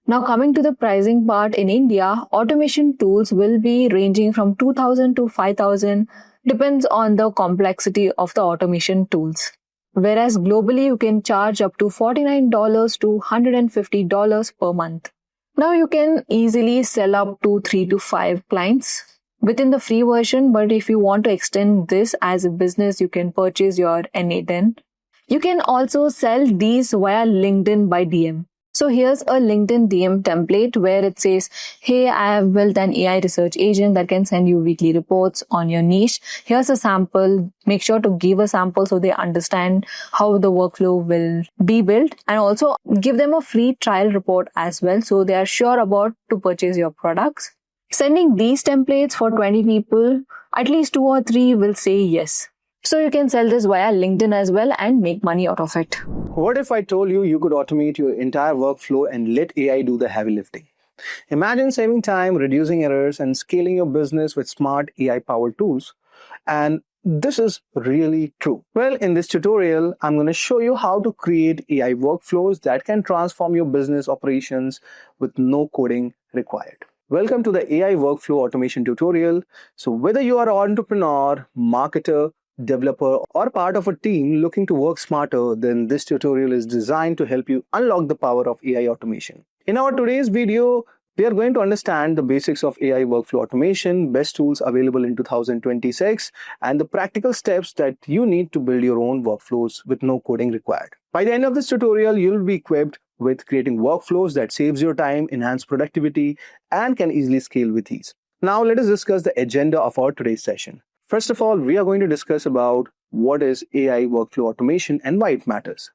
Now coming to the pricing part, in India, automation tools will be ranging from 2,000 to 5,000, depends on the complexity of the automation tools. Whereas globally, you can charge up to $49 to $150 per month. Now you can easily sell up to 3 to 5 clients within the free version, but if you want to extend this as a business, you can purchase your n8n. You can also sell these via LinkedIn by DM. So here's a LinkedIn DM template where it says, hey, I have built an AI research agent that can send you weekly reports on your niche. Here's a sample. Make sure to give a sample so they understand how the workflow will be built, and also give them a free trial report as well, so they are sure about to purchase your products. Sending these templates for 20 people, at least 2 or 3 will say yes. So you can sell this via LinkedIn as well and make money out of it. What if I told you could automate your entire workflow and let AI do the heavy lifting? Imagine saving time, reducing errors, and scaling your business with smart AI-powered tools. And this is really true. Well, in this tutorial, I'm going to show you how to create AI workflows that can transform your business operations with no coding required. Welcome to the AI workflow automation tutorial. So whether you are an entrepreneur, marketer, developer, or part of a team looking to work smarter, then this tutorial is designed to help you unlock the power of AI automation. In our today's video, we are going to understand the basics of AI workflow automation, best tools available in 2026, and the practical steps that you need to build your own workflows with no coding required. By the end of this tutorial, you'll be equipped with creating workflows that saves your time, enhance productivity, and can easily scale with ease. Now, let us discuss the agenda of our today's session. First of all, we are going to discuss about what is AI workflow automation and why it matters.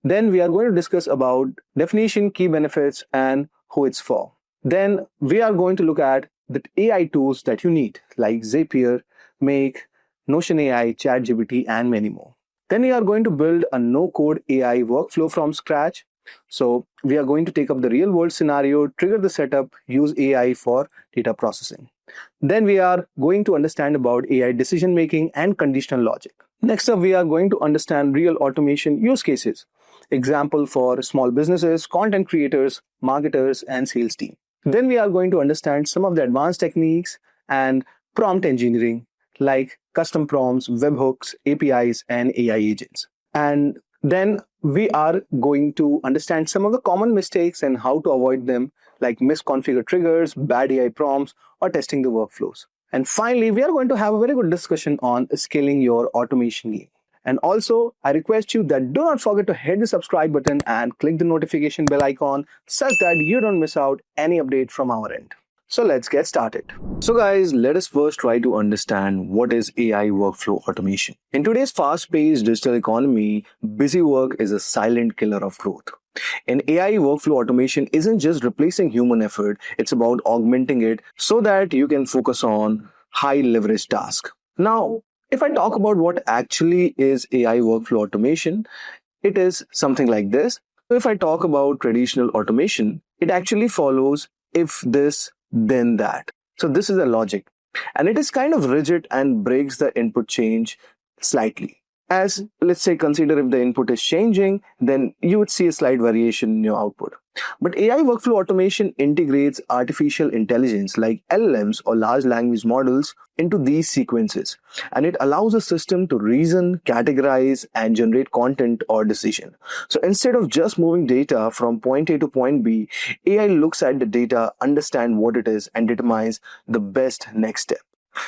Then we are going to discuss about definition, key benefits, and who it's for. Then we are going to look at the AI tools that you need, like Zapier, Make, Notion AI, ChatGPT, and many more. Then we are going to build a no-code AI workflow from scratch. So we are going to take up the real-world scenario, trigger the setup, use AI for data processing. Then we are going to understand about AI decision-making and conditional logic. Next up, we are going to understand real automation use cases. Example for small businesses, content creators, marketers, and sales team. Then we are going to understand some of the advanced techniques and prompt engineering like custom prompts, webhooks, APIs, and AI agents. And then we are going to understand some of the common mistakes and how to avoid them, like misconfigured triggers, bad AI prompts, or testing the workflows. And finally, we are going to have a very good discussion on scaling your automation game. And also, I request you that do not forget to hit the subscribe button and click the notification bell icon such that you don't miss out any update from our end. So let's get started. So guys, let us first try to understand what is AI workflow automation. In today's fast-paced digital economy, busy work is a silent killer of growth. And AI workflow automation isn't just replacing human effort, it's about augmenting it so that you can focus on high leverage tasks. Now, if I talk about what actually is AI workflow automation, it is something like this. If I talk about traditional automation, it actually follows if this, then that. So this is a logic. And it is kind of rigid and breaks the input change slightly. As let's say, consider if the input is changing, then you would see a slight variation in your output. But AI workflow automation integrates artificial intelligence like LLMs or large language models into these sequences. And it allows a system to reason, categorize, and generate content or decision. So instead of just moving data from point A to point B, AI looks at the data, understands what it is, and determines the best next step.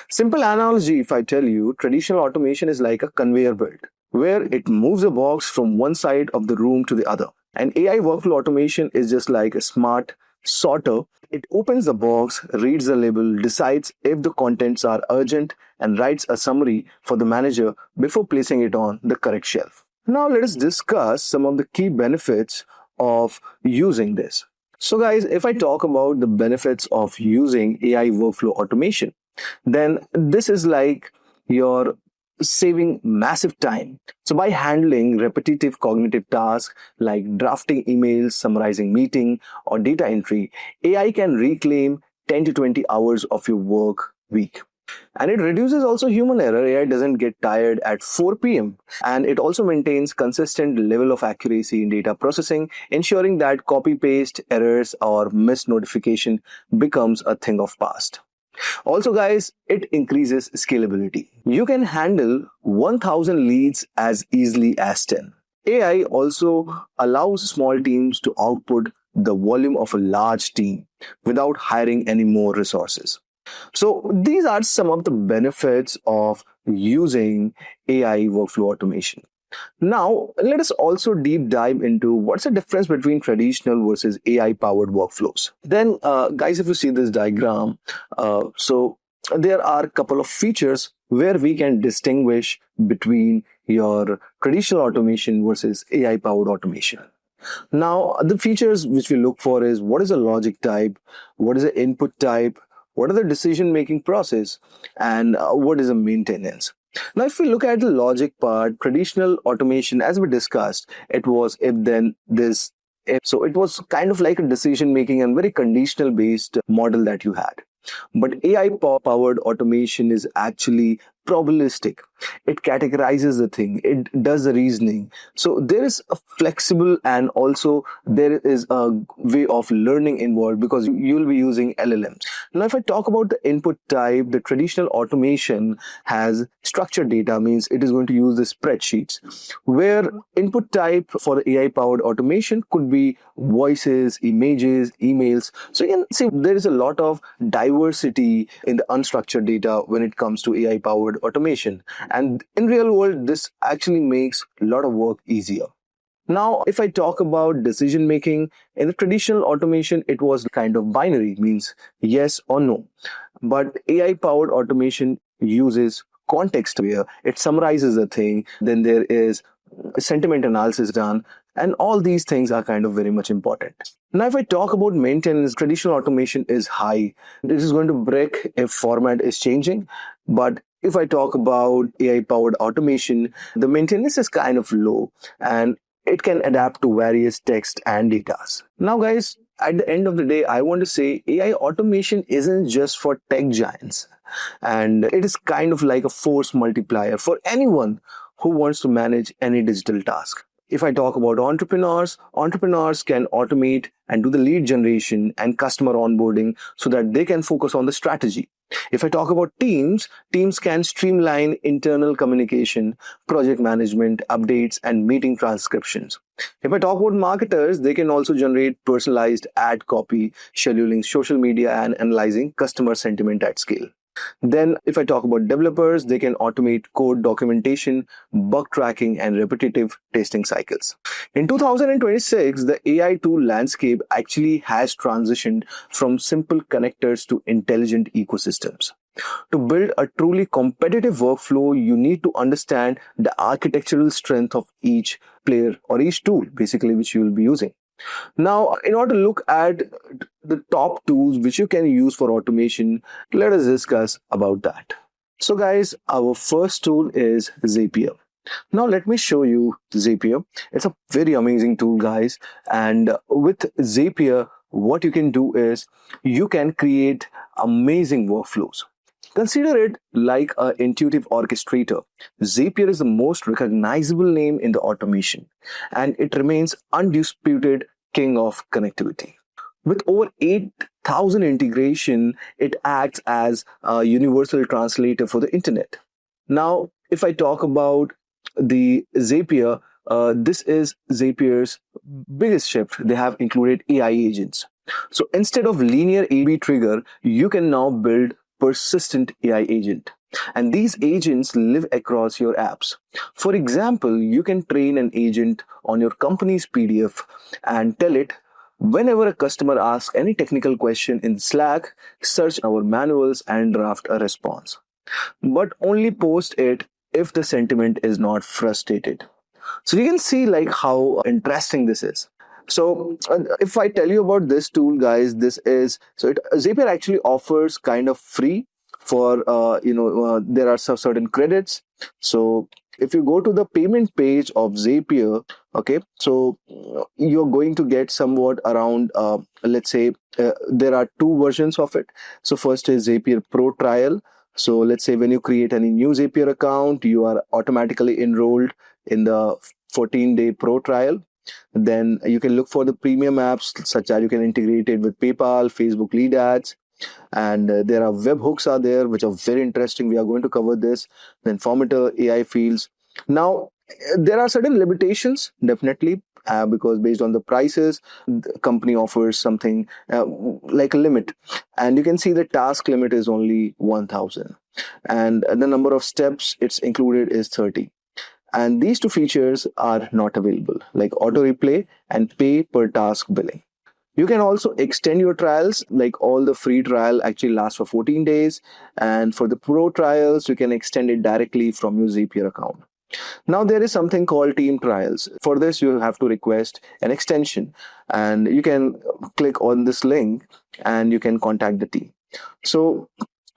Simple analogy, if I tell you, traditional automation is like a conveyor belt where it moves a box from one side of the room to the other. And AI workflow automation is just like a smart sorter. It opens the box, reads the label, decides if the contents are urgent, and writes a summary for the manager before placing it on the correct shelf. Now let us discuss some of the key benefits of using this. So guys, if I talk about the benefits of using AI workflow automation, then this is like you're saving massive time. So by handling repetitive cognitive tasks like drafting emails, summarizing meeting, or data entry, AI can reclaim 10 to 20 hours of your work week. And it reduces also human error. AI doesn't get tired at 4 p.m. And it also maintains consistent level of accuracy in data processing, ensuring that copy-paste errors or missed notification becomes a thing of past. Also guys, it increases scalability. You can handle 1000 leads as easily as 10. AI also allows small teams to output the volume of a large team without hiring any more resources. So these are some of the benefits of using AI workflow automation. Now, let us also deep dive into what's the difference between traditional versus AI-powered workflows. Then, guys, if you see this diagram, so there are a couple of features where we can distinguish between your traditional automation versus AI-powered automation. Now, the features which we look for is what is a logic type, what is the input type, what are the decision-making process, and what is a maintenance. Now, if we look at the logic part, traditional automation, as we discussed, it was if then this. If. So it was kind of like a decision-making and very conditional-based model that you had. But AI-powered automation is actually probabilistic. It categorizes the thing. It does the reasoning. So there is a flexible and also there is a way of learning involved because you'll be using LLMs. Now, if I talk about the input type, the traditional automation has structured data, means it is going to use the spreadsheets, where input type for the AI-powered automation could be voices, images, emails. So you can see there is a lot of diversity in the unstructured data when it comes to AI-powered automation. And in real world, this actually makes a lot of work easier. Now, if I talk about decision making, in the traditional automation, it was kind of binary, means yes or no. But AI-powered automation uses context where it summarizes the thing, then there is sentiment analysis done, and all these things are kind of very much important. Now, if I talk about maintenance, traditional automation is high. This is going to break if format is changing. But if I talk about AI-powered automation, the maintenance is kind of low and it can adapt to various text and data. Now, guys, at the end of the day, I want to say AI automation isn't just for tech giants. And it is kind of like a force multiplier for anyone who wants to manage any digital task. If I talk about entrepreneurs, entrepreneurs can automate and do the lead generation and customer onboarding so that they can focus on the strategy. If I talk about teams, teams can streamline internal communication, project management, updates, and meeting transcriptions. If I talk about marketers, they can also generate personalized ad copy, scheduling social media, and analyzing customer sentiment at scale. Then, if I talk about developers, they can automate code documentation, bug tracking, and repetitive testing cycles. In 2026, the AI tool landscape actually has transitioned from simple connectors to intelligent ecosystems. To build a truly competitive workflow, you need to understand the architectural strength of each player or each tool, basically, which you will be using. Now, in order to look at the top tools which you can use for automation, let us discuss about that. So guys, our first tool is Zapier. Now let me show you Zapier. It's a very amazing tool, guys. And with Zapier, what you can do is you can create amazing workflows. Consider it like an intuitive orchestrator. Zapier is the most recognizable name in the automation, and it remains undisputed king of connectivity. With over 8,000 integration, it acts as a universal translator for the internet. Now, if I talk about the Zapier, this is Zapier's biggest shift. They have included AI agents. So instead of linear A/B trigger, you can now build persistent AI agent. And these agents live across your apps. For example, you can train an agent on your company's PDF and tell it, whenever a customer asks any technical question in Slack, search our manuals and draft a response. But only post it if the sentiment is not frustrated. So you can see like how interesting this is. So if I tell you about this tool, guys, Zapier actually offers kind of free for there are some certain credits. So if you go to the payment page of Zapier, okay, so you're going to get somewhat around let's say there are two versions of it. So first is Zapier Pro trial. So let's say when you create any new Zapier account, you are automatically enrolled in the 14-day pro trial. Then you can look for the premium apps such as you can integrate it with PayPal, Facebook lead ads, and there are webhooks are there which are very interesting. We are going to cover this. Then formatter AI fields. Now there are certain limitations definitely because based on the prices, the company offers something like a limit, and you can see the task limit is only 1,000, and the number of steps it's included is 30. And these two features are not available, like auto replay and pay per task billing. You can also extend your trials, like all the free trial actually lasts for 14 days. And for the pro trials, you can extend it directly from your Zapier account. Now there is something called team trials. For this, you have to request an extension, and you can click on this link and you can contact the team. So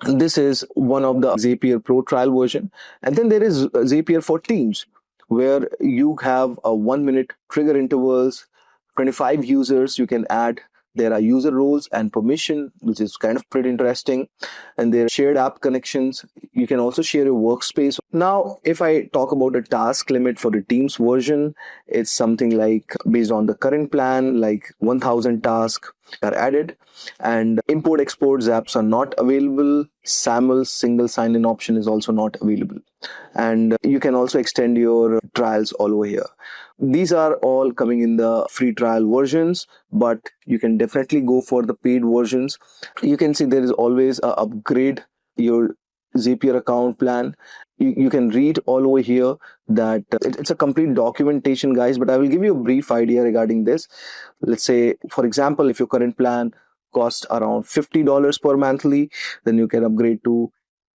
this is one of the Zapier Pro trial version. And then there is Zapier for Teams, where you have a 1 minute trigger intervals, 25 users you can add. There are user roles and permission, which is kind of pretty interesting. And there are shared app connections. You can also share your workspace. Now, if I talk about a task limit for the Teams version, it's something like based on the current plan, like 1,000 tasks are added, and import export apps are not available. SAML single sign-in option is also not available. And you can also extend your trials all over here. These are all coming in the free trial versions, but you can definitely go for the paid versions. You can see there is always a upgrade your Zapier account plan. You can read all over here that it's a complete documentation, guys, but I will give you a brief idea regarding this. Let's say, for example, if your current plan costs around $50 per monthly, then you can upgrade to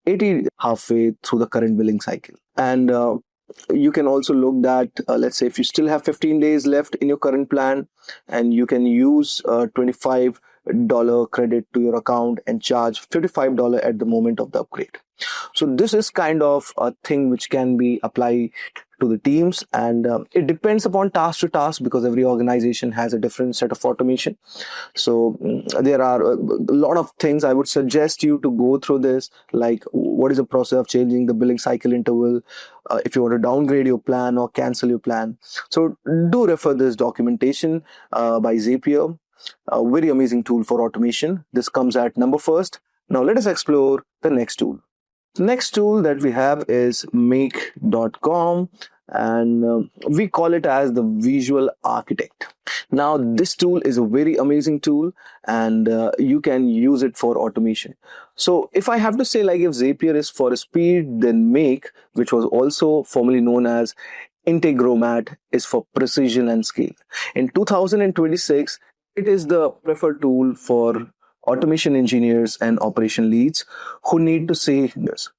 80 halfway through the current billing cycle. And you can also look that, let's say if you still have 15 days left in your current plan, and you can use $25 credit to your account and charge $55 at the moment of the upgrade. So this is kind of a thing which can be applied to the teams, and it depends upon task to task because every organization has a different set of automation. So there are a lot of things. I would suggest you to go through this, like what is the process of changing the billing cycle interval, if you want to downgrade your plan or cancel your plan. So do refer this documentation by Zapier, a very amazing tool for automation. This comes at number first. Now let us explore the next tool. The next tool that we have is make.com, and we call it as the visual architect. Now this tool is a very amazing tool, and you can use it for automation. So if I have to say, like, if Zapier is for speed, then Make, which was also formerly known as Integromat, is for precision and scale. In 2026, it is the preferred tool for automation engineers and operation leads who need to say this.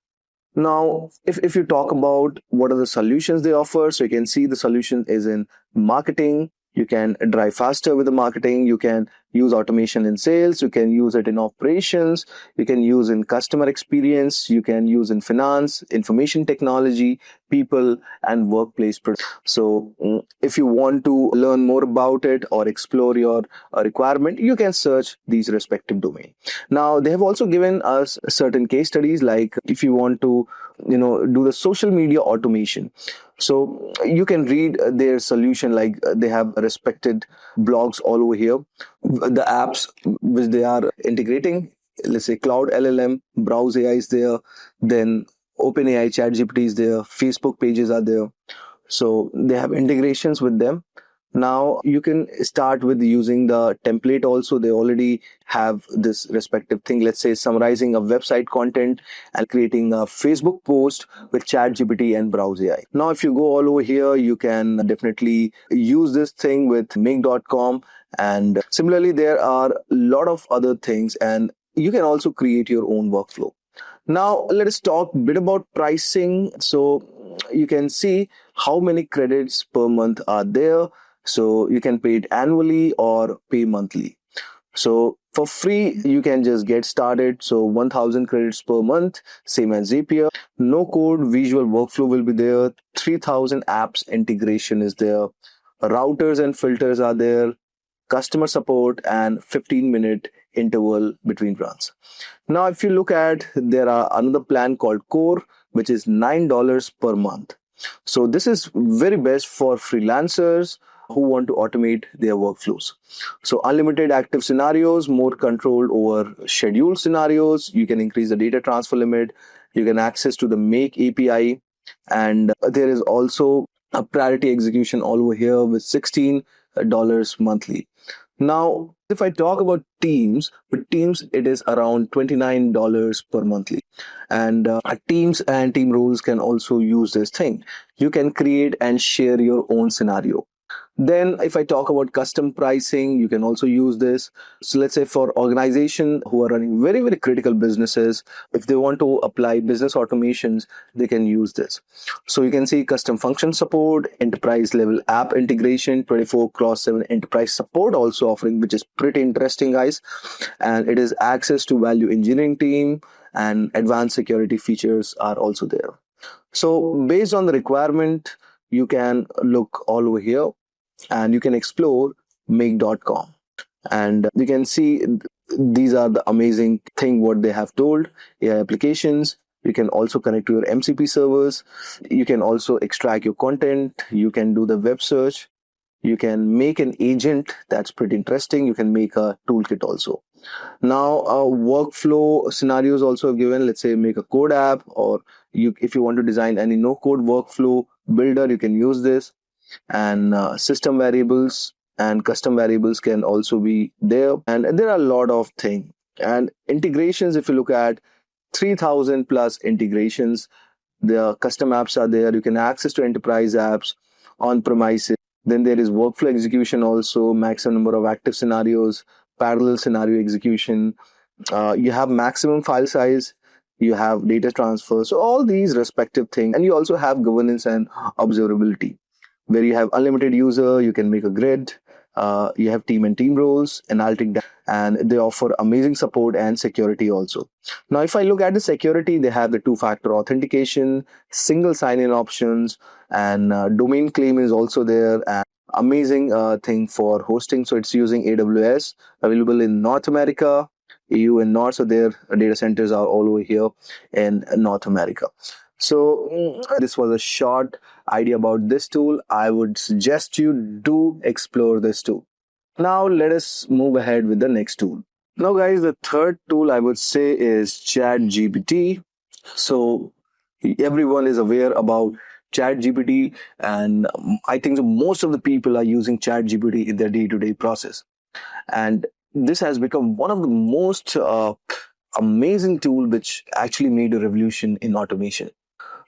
Now, if you talk about what are the solutions they offer, so you can see the solution is in marketing. You can drive faster with the marketing. You can use automation in sales. You can use it in operations. You can use in customer experience. You can use in finance, information technology, people, and workplace. So if you want to learn more about it or explore your requirement, you can search these respective domains. Now, they have also given us certain case studies, like if you want to, do the social media automation. So you can read their solution, like they have respected blogs all over here. The apps which they are integrating, let's say Cloud LLM, Browse AI is there, then OpenAI, ChatGPT is there, Facebook pages are there. So they have integrations with them. Now you can start with using the template also. They already have this respective thing. Let's say summarizing a website content and creating a Facebook post with ChatGPT and Browse AI. Now, if you go all over here, you can definitely use this thing with make.com. And similarly, there are a lot of other things, and you can also create your own workflow. Now, let us talk a bit about pricing. So you can see how many credits per month are there. So you can pay it annually or pay monthly. So for free, you can just get started. So 1000 credits per month, same as Zapier. No code visual workflow will be there. 3000 apps integration is there. Routers and filters are there. Customer support and 15-minute interval between runs. Now, if you look at, there are another plan called Core, which is $9 per month. So this is very best for freelancers who want to automate their workflows. So unlimited active scenarios, more control over scheduled scenarios. You can increase the data transfer limit. You can access to the Make API. And there is also a priority execution all over here with $16 monthly. Now, if I talk about Teams, with Teams, it is around $29 per monthly. And Teams and team roles can also use this thing. You can create and share your own scenario. Then if I talk about custom pricing, you can also use this. So let's say for organizations who are running very, very critical businesses, if they want to apply business automations, they can use this. So you can see custom function support, enterprise level app integration, 24/7 enterprise support also offering, which is pretty interesting, guys. And it is access to value engineering team, and advanced security features are also there. So based on the requirement, you can look all over here and you can explore make.com. And you can see these are the amazing thing what they have told. AI applications. You can also connect to your MCP servers. You can also extract your content. You can do the web search. You can make an agent. That's pretty interesting. You can make a toolkit also. Now, workflow scenarios also given. Let's say make a code app, or if you want to design any no-code workflow builder, you can use this. And system variables and custom variables can also be there. And there are a lot of things. And integrations, if you look at 3000 plus integrations, the custom apps are there. You can access to enterprise apps on premises. Then there is workflow execution also, maximum number of active scenarios, parallel scenario execution. You have maximum file size. You have data transfer. So all these respective things. And you also have governance and observability, where you have unlimited user. You can make a grid. You have team and team roles, analytic, and they offer amazing support and security also. Now, if I look at the security, they have the two-factor authentication, single sign-in options, and domain claim is also there. And amazing thing for hosting. So it's using AWS, available in North America, EU and North. So their data centers are all over here in North America. So this was a short idea about this tool. I would suggest you do explore this tool. Now let us move ahead with the next tool. Now guys, the third tool I would say is ChatGPT. So everyone is aware about ChatGPT, and I think most of the people are using ChatGPT in their day-to-day process. And this has become one of the most amazing tool which actually made a revolution in automation.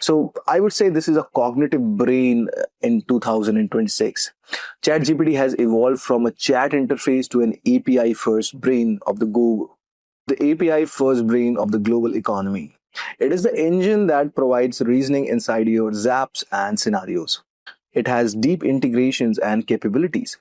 So I would say this is a cognitive brain in 2026. ChatGPT has evolved from a chat interface to an API first brain of the API first brain of the global economy. It is the engine that provides reasoning inside your zaps and scenarios. It has deep integrations and capabilities.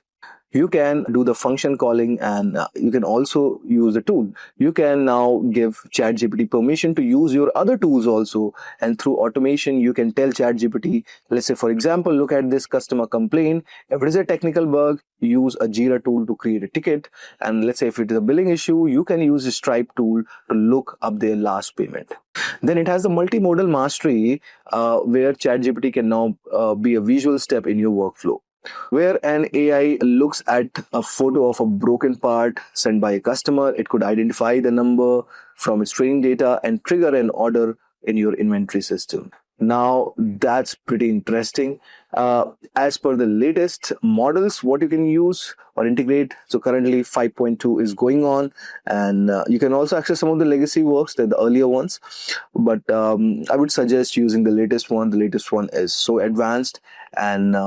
You can do the function calling, and you can also use the tool. You can now give ChatGPT permission to use your other tools also, and through automation you can tell ChatGPT, let's say for example, look at this customer complaint. If it is a technical bug, use a Jira tool to create a ticket, and let's say if it is a billing issue, you can use the Stripe tool to look up their last payment. Then it has the multimodal mastery, where ChatGPT can now be a visual step in your workflow, where an AI looks at a photo of a broken part sent by a customer. It could identify the number from its training data and trigger an order in your inventory system. Now, that's pretty interesting. As per the latest models, what you can use or integrate. So currently 5.2 is going on, and you can also access some of the legacy works, the earlier ones. But I would suggest using the latest one. The latest one is so advanced, and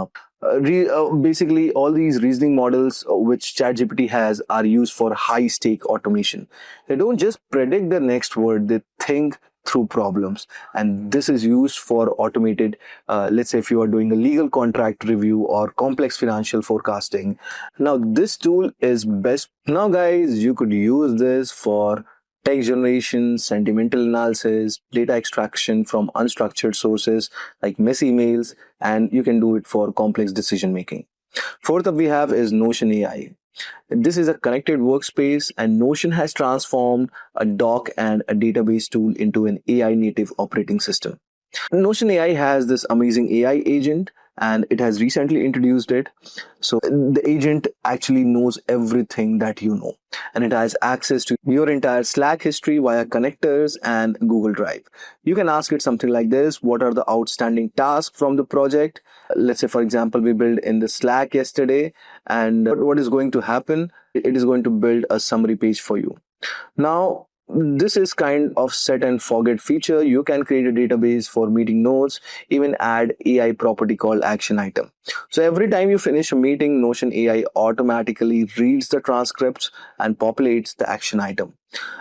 basically all these reasoning models which ChatGPT has are used for high stake automation. They don't just predict the next word, they think through problems, and this is used for automated, let's say if you are doing a legal contract review or complex financial forecasting. Now this tool is best. Now guys, you could use this for text generation, sentimental analysis, data extraction from unstructured sources like messy emails, and you can do it for complex decision making. Fourth up we have is Notion AI. This is a connected workspace, and Notion has transformed a doc and a database tool into an AI native operating system. Notion AI has this amazing AI agent, and it has recently introduced it. So the agent actually knows everything that you know, and it has access to your entire Slack history via connectors and Google Drive. You can ask it something like this: what are the outstanding tasks from the project? Let's say, for example, we built in the Slack yesterday, and what is going to happen? It is going to build a summary page for you. Now, this is kind of set and forget feature. You can create a database for meeting notes, even add AI property called action item. So every time you finish a meeting, Notion AI automatically reads the transcripts and populates the action item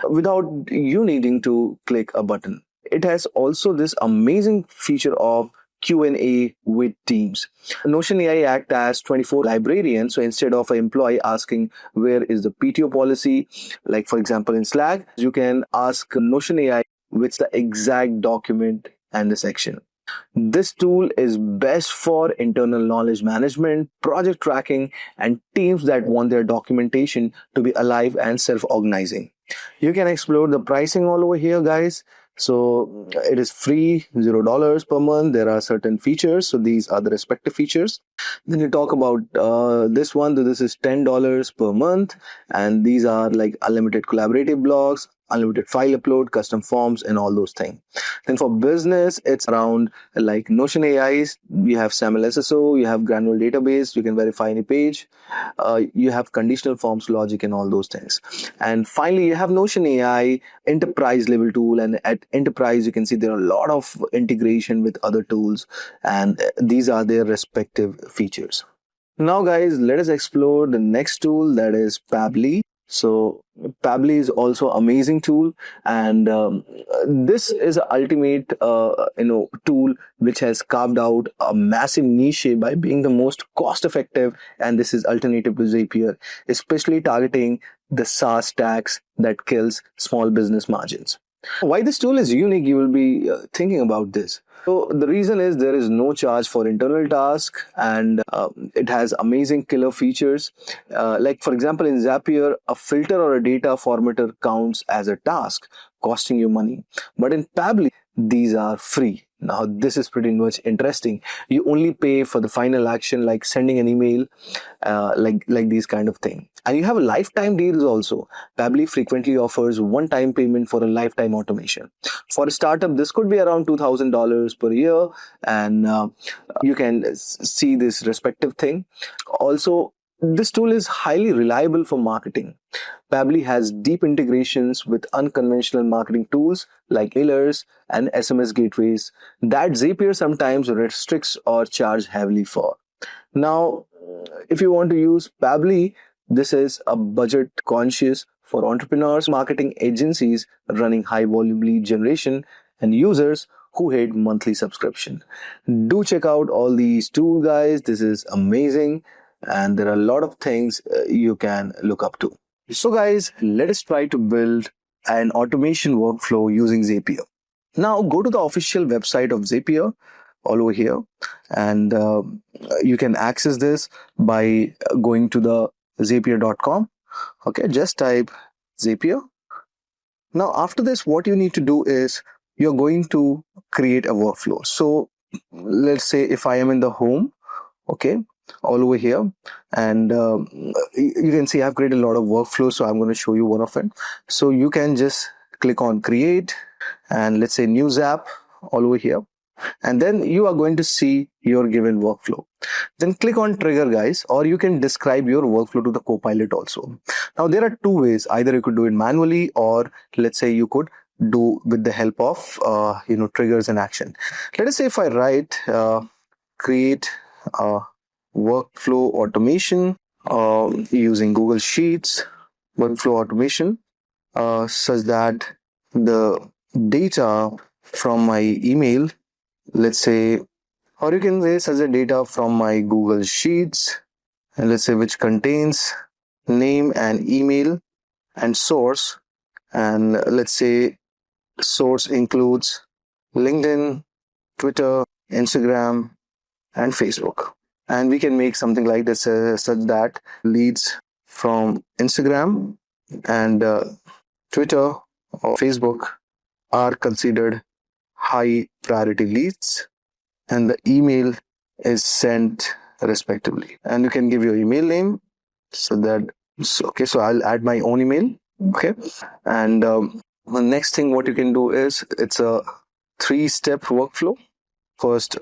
without you needing to click a button. It has also this amazing feature of Q&A with teams. Notion AI act as 24 librarian. So instead of an employee asking where is the PTO policy, like for example in Slack, you can ask Notion AI which the exact document and the section. This tool is best for internal knowledge management, project tracking, and teams that want their documentation to be alive and self-organizing. You can explore the pricing all over here, guys. So it is free, $0 per month. There are certain features. So these are the respective features. Then you talk about this one. This is $10 per month. And these are like unlimited collaborative blogs, unlimited file upload, custom forms, and all those things. Then for business, it's around like Notion AIs. You have SAML SSO, you have granular database, you can verify any page. You have conditional forms logic and all those things. And finally, you have Notion AI enterprise level tool. And at enterprise, you can see there are a lot of integration with other tools, and these are their respective features. Now, guys, let us explore the next tool, that is Pabbly. So Pably is also amazing tool, and this is a ultimate tool which has carved out a massive niche by being the most cost effective, and this is alternative to Zapier, especially targeting the SaaS tax that kills small business margins. Why this tool is unique, you will be thinking about this. So the reason is there is no charge for internal task, and it has amazing killer features. Like for example, in Zapier, a filter or a data formatter counts as a task, costing you money. But in Pably, these are free. Now this is pretty much interesting. You only pay for the final action, like sending an email, like these kind of thing. And you have a lifetime deals also. Pably frequently offers one-time payment for a lifetime automation. For a startup, this could be around $2,000 per year, and you can see this respective thing. Also, this tool is highly reliable for marketing. Pably has deep integrations with unconventional marketing tools like mailers and SMS gateways that Zapier sometimes restricts or charge heavily for. Now, if you want to use Pably, this is a budget conscious for entrepreneurs, marketing agencies running high volume lead generation, and users who hate monthly subscription. Do check out all these tools, guys. This is amazing, and there are a lot of things you can look up to. So, guys, let us try to build an automation workflow using Zapier. Now, go to the official website of Zapier all over here, and you can access this by going to the zapier.com. Okay, just type Zapier. Now, after this, what you need to do is you're going to create a workflow. So let's say if I am in the home, okay, all over here, and you can see I've created a lot of workflows, so I'm going to show you one of it. So you can just click on create, and let's say news app all over here, and then you are going to see your given workflow. Then click on trigger, guys, or you can describe your workflow to the copilot also. Now there are two ways. Either you could do it manually, or let's say you could do with the help of triggers and action. Let us say if I write create workflow automation using Google Sheets, workflow automation, such that the data from my email, let's say, or you can say such a data from my Google Sheets, and let's say which contains name and email and source, and let's say source includes LinkedIn, Twitter, Instagram, and Facebook. And we can make something like this such that leads from Instagram and Twitter or Facebook are considered high priority leads, and the email is sent respectively. And you can give your email name so I'll add my own email. Okay. And the next thing what you can do is it's a 3-step workflow. First,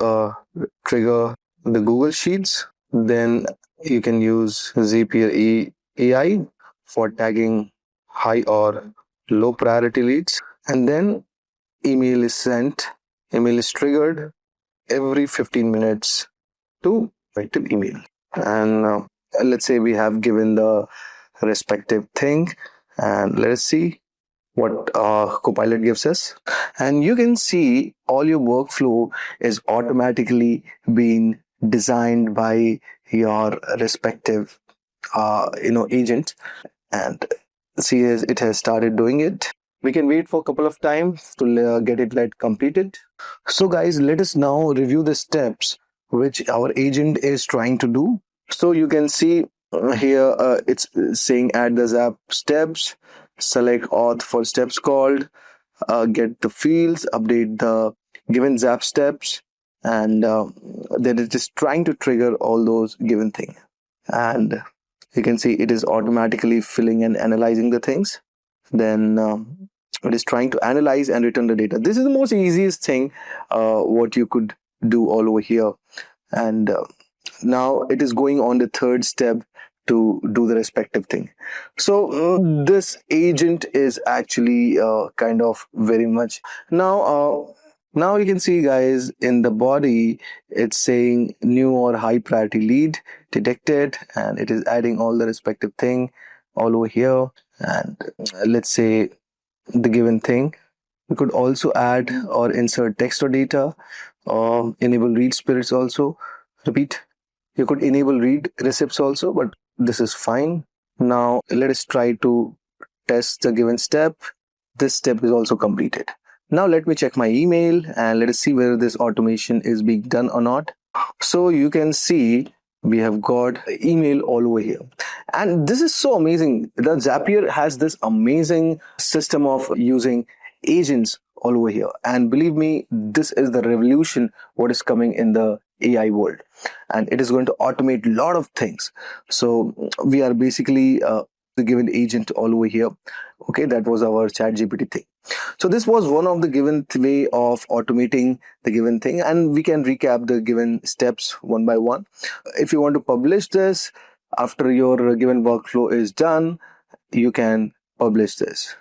trigger the Google Sheets. Then you can use Zapier AI for tagging high or low priority leads. And then email is sent, email is triggered every 15 minutes to respective email. And let's say we have given the respective thing, and let us see what Copilot gives us. And you can see all your workflow is automatically being designed by your respective agent, and see as it has started doing it. We can wait for a couple of times to get it completed. So guys, let us now review the steps which our agent is trying to do. So you can see here it's saying add the Zap steps, select auth for steps called, get the fields, update the given Zap steps, and then it is trying to trigger all those given things. And you can see it is automatically filling and analyzing the things. Then it is trying to analyze and return the data. This is the most easiest thing what you could do all over here. And now it is going on the third step to do the respective thing. So this agent is actually kind of very much now you can see, guys, in the body it's saying new or high priority lead detected, and it is adding all the respective thing. all over here, and let's say the given thing. We could also add or insert text or data, or enable read spirits also. Repeat. You could enable read receipts also, but this is fine. Now let us try to test the given step. This step is also completed. Now let me check my email and let us see whether this automation is being done or not. So you can see we have got email all over here. And this is so amazing. The Zapier has this amazing system of using agents all over here. And believe me, this is the revolution what is coming in the AI world. And it is going to automate a lot of things. So we are basically the given agent all over here. Okay, that was our ChatGPT thing. So this was one of the given way of automating the given thing, and we can recap the given steps one by one. If you want to publish this after your given workflow is done, you can publish this.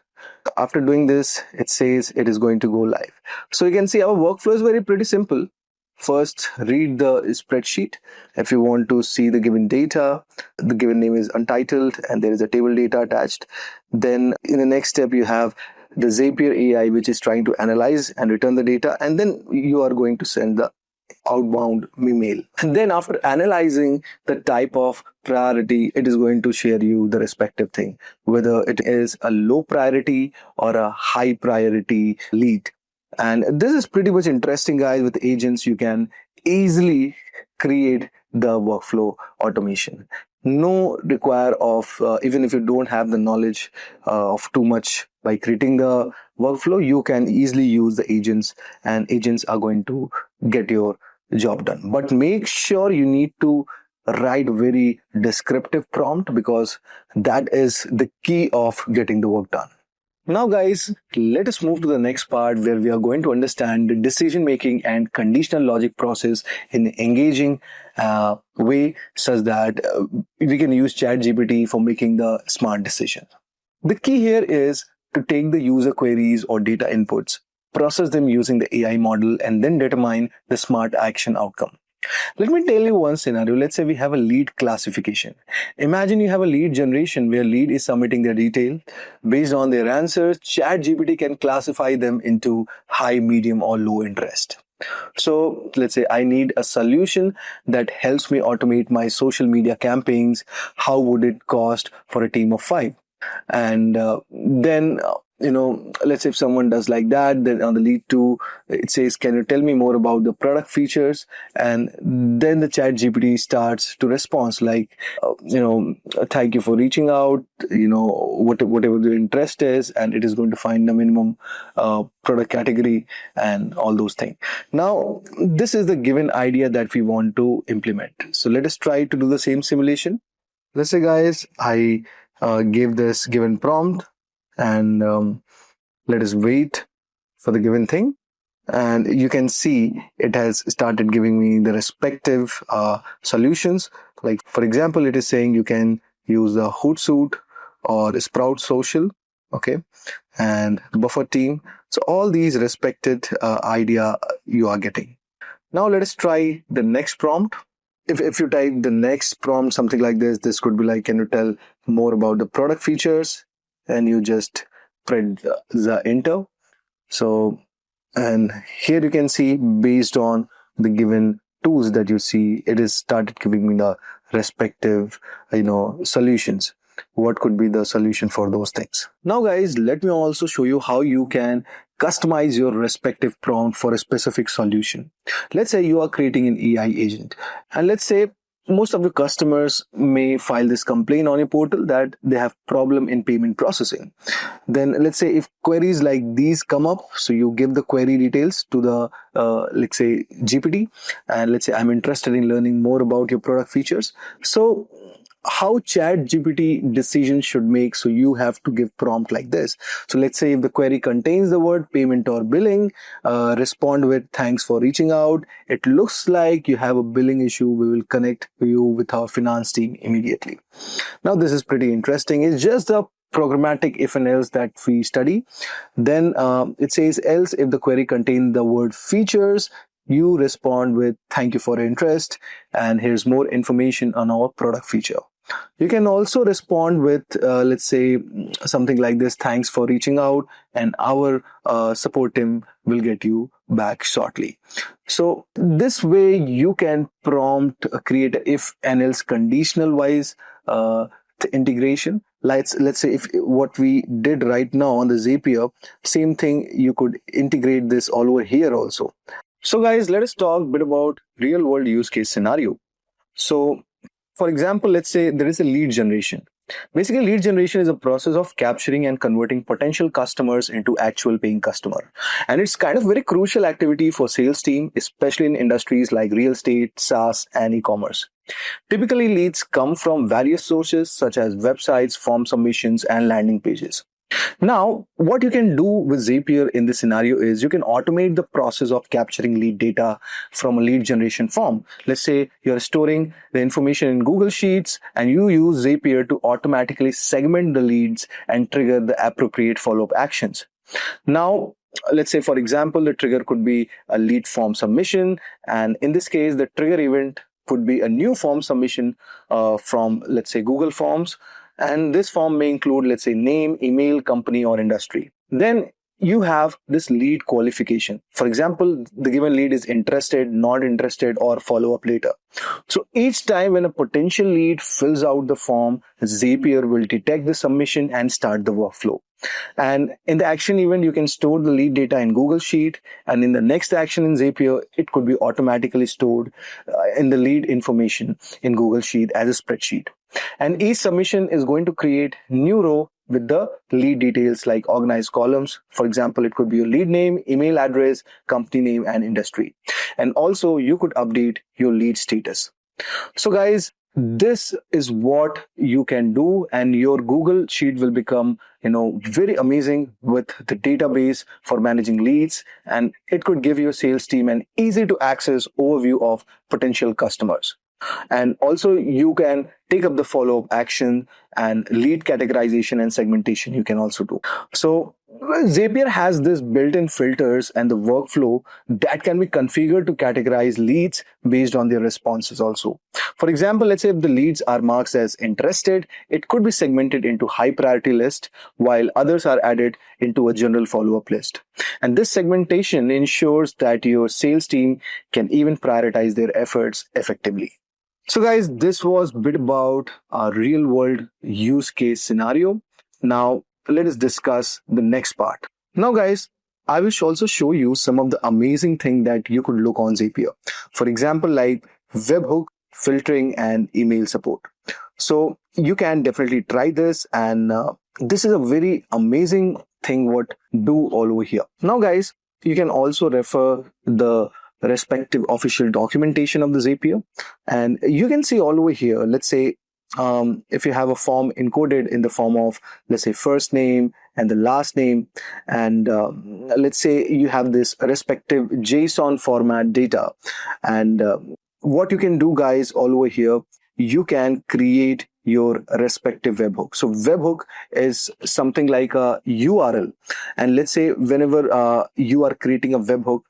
After doing this, it says it is going to go live. So you can see our workflow is very pretty simple. First, read the spreadsheet. If you want to see the given data, the given name is untitled and there is a table data attached. Then in the next step, you have the Zapier AI, which is trying to analyze and return the data. And then you are going to send the outbound email. And then after analyzing the type of priority, it is going to share you the respective thing, whether it is a low priority or a high priority lead. And this is pretty much interesting, guys. With agents, you can easily create the workflow automation. No require of, even if you don't have the knowledge of too much by creating the workflow, you can easily use the agents, and agents are going to get your job done. But make sure you need to write very descriptive prompt, because that is the key of getting the work done. Now guys, let us move to the next part where we are going to understand the decision making and conditional logic process in engaging way, such that we can use ChatGPT for making the smart decision. The key here is to take the user queries or data inputs, process them using the AI model, and then determine the smart action outcome. Let me tell you one scenario. Let's say we have a lead classification. Imagine you have a lead generation where lead is submitting their detail. Based on their answers, ChatGPT can classify them into high, medium, or low interest. So let's say I need a solution that helps me automate my social media campaigns. How would it cost for a team of 5? And then let's say if someone does like that, then on the lead 2, it says, can you tell me more about the product features? And then the ChatGPT starts to respond like, thank you for reaching out, whatever the interest is, and it is going to find the minimum product category and all those things. Now, this is the given idea that we want to implement. So let us try to do the same simulation. Let's say, guys, I gave this given prompt, and let us wait for the given thing. And you can see it has started giving me the respective solutions. Like, for example, it is saying you can use the Hootsuite or Sprout Social, okay, and Buffer Team. So all these respected idea you are getting. Now let us try the next prompt. If you type the next prompt, something like this could be like, can you tell more about the product features? And you just press the enter. So, and here you can see, based on the given tools that you see, it is started giving me the respective, solutions. What could be the solution for those things? Now guys, let me also show you how you can customize your respective prompt for a specific solution. Let's say you are creating an AI agent, and let's say most of the customers may file this complaint on your portal that they have problem in payment processing. Then let's say if queries like these come up, so you give the query details to the let's say GPT, and let's say I'm interested in learning more about your product features. So how ChatGPT decision should make, so you have to give prompt like this. So let's say if the query contains the word payment or billing, respond with thanks for reaching out. It looks like you have a billing issue. We will connect you with our finance team immediately. Now this is pretty interesting. It's just a programmatic if and else that we study. Then it says else if the query contains the word features, you respond with thank you for your interest, and here's more information on our product feature. You can also respond with, let's say, something like this: "Thanks for reaching out, and our support team will get you back shortly." So this way you can prompt, create a if and else conditional wise integration. Let's say if what we did right now on the Zapier, same thing, you could integrate this all over here also. So guys, let us talk a bit about real world use case scenario. So for example, let's say there is a lead generation. Basically, lead generation is a process of capturing and converting potential customers into actual paying customer. And it's kind of very crucial activity for sales team, especially in industries like real estate, SaaS, and e-commerce. Typically, leads come from various sources such as websites, form submissions, and landing pages. Now, what you can do with Zapier in this scenario is you can automate the process of capturing lead data from a lead generation form. Let's say you're storing the information in Google Sheets and you use Zapier to automatically segment the leads and trigger the appropriate follow-up actions. Now, let's say, for example, the trigger could be a lead form submission. And in this case, the trigger event could be a new form submission from, let's say, Google Forms. And this form may include, let's say, name, email, company, or industry. Then you have this lead qualification. For example, the given lead is interested, not interested, or follow up later. So each time when a potential lead fills out the form, Zapier will detect the submission and start the workflow. And in the action event, you can store the lead data in Google Sheet, and in the next action in Zapier, it could be automatically stored in the lead information in Google Sheet as a spreadsheet. And each submission is going to create new row with the lead details like organized columns. For example, it could be your lead name, email address, company name, and industry. And also you could update your lead status. So guys, this is what you can do, and your Google Sheet will become, very amazing with the database for managing leads, and it could give your sales team an easy to access overview of potential customers. And also you can take up the follow-up action and lead categorization and segmentation you can also do. So Zapier has this built-in filters and the workflow that can be configured to categorize leads based on their responses also. For example, let's say if the leads are marked as interested, it could be segmented into high priority list, while others are added into a general follow-up list. And this segmentation ensures that your sales team can even prioritize their efforts effectively. So guys, this was a bit about our real world use case scenario. Now let us discuss the next part. Now guys, I will also show you some of the amazing things that you could look on Zapier. For example, like webhook, filtering, and email support. So you can definitely try this, and this is a very amazing thing what do all over here. Now guys, you can also refer the respective official documentation of the Zapier, and you can see all over here. Let's say if you have a form encoded in the form of, let's say, first name and the last name, and let's say you have this respective JSON format data, and what you can do guys all over here, you can create your respective webhook. So webhook is something like a URL, and let's say whenever you are creating a webhook,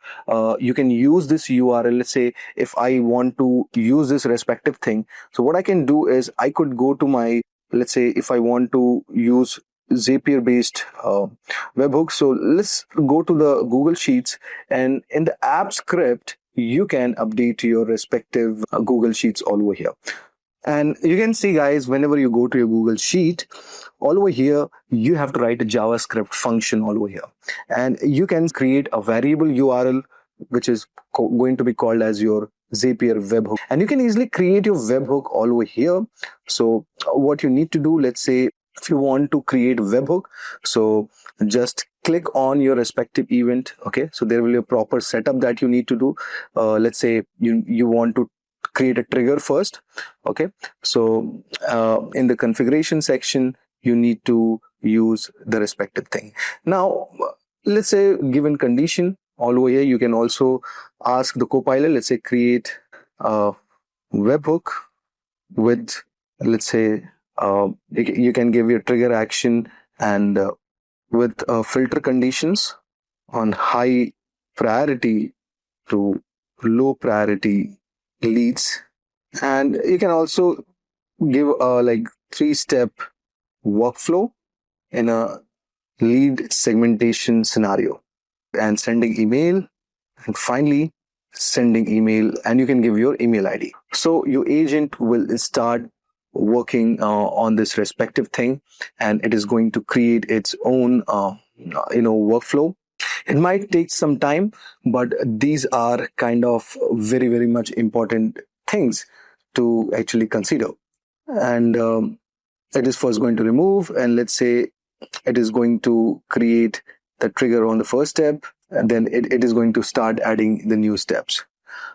you can use this URL. Let's say if I want to use this respective thing, so what I can do is I could go to my, let's say if I want to use Zapier based webhook, so let's go to the Google Sheets, and in the app script you can update your respective Google Sheets all over here. And you can see guys, whenever you go to your Google Sheet, all over here, you have to write a JavaScript function all over here. And you can create a variable URL, which is going to be called as your Zapier webhook. And you can easily create your webhook all over here. So what you need to do, let's say if you want to create a webhook, so just click on your respective event. Okay, so there will be a proper setup that you need to do. Let's say you want to create a trigger first. Okay, so in the configuration section, you need to use the respective thing. Now, let's say given condition all over here, you can also ask the Copilot, let's say create a webhook with, let's say, you can give your trigger action and with filter conditions on high priority to low priority leads. And you can also give a like 3-step workflow in a lead segmentation scenario, and sending email, and finally sending email, and you can give your email ID. So your agent will start working on this respective thing, and it is going to create its own workflow. It might take some time, but these are kind of very, very much important things to actually consider. And it is first going to remove, and let's say it is going to create the trigger on the first step, and then it is going to start adding the new steps.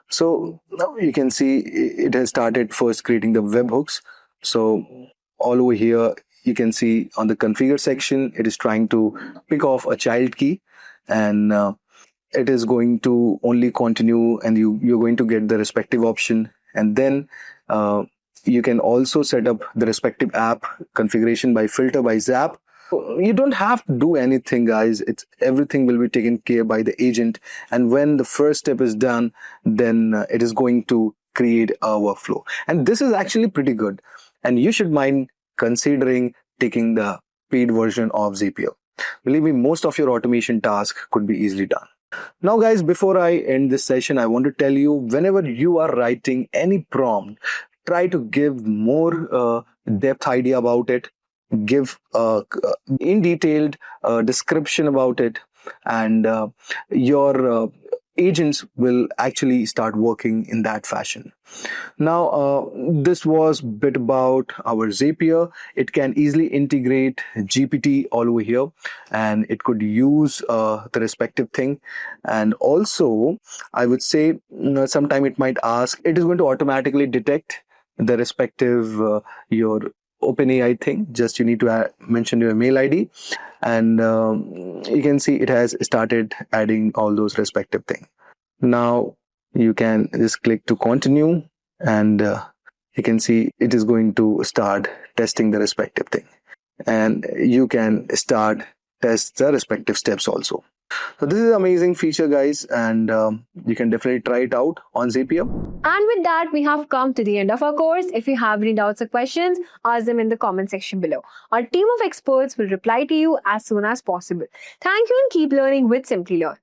So now you can see it has started first creating the webhooks. So all over here, you can see on the configure section, it is trying to pick off a child key, and it is going to only continue, and you're going to get the respective option. And then you can also set up the respective app configuration by filter by zap. You don't have to do anything, guys. It's everything will be taken care by the agent. And when the first step is done, then it is going to create a workflow. And this is actually pretty good. And you should mind considering taking the paid version of Zapier. Believe me, most of your automation tasks could be easily done. Now, guys, before I end this session, I want to tell you, whenever you are writing any prompt, try to give more depth idea about it. Give in detailed description about it, and your agents will actually start working in that fashion. Now, this was a bit about our Zapier. It can easily integrate GPT all over here, and it could use the respective thing. And also, I would say, sometime it might ask, it is going to automatically detect the respective your OpenAI thing. Just you need to mention your mail ID, and you can see it has started adding all those respective things. Now you can just click to continue, and you can see it is going to start testing the respective thing, and you can start test the respective steps also. So this is an amazing feature, guys, and you can definitely try it out on Zapier. And with that, we have come to the end of our course. If you have any doubts or questions, ask them in the comment section below. Our team of experts will reply to you as soon as possible. Thank you, and keep learning with Simplilearn.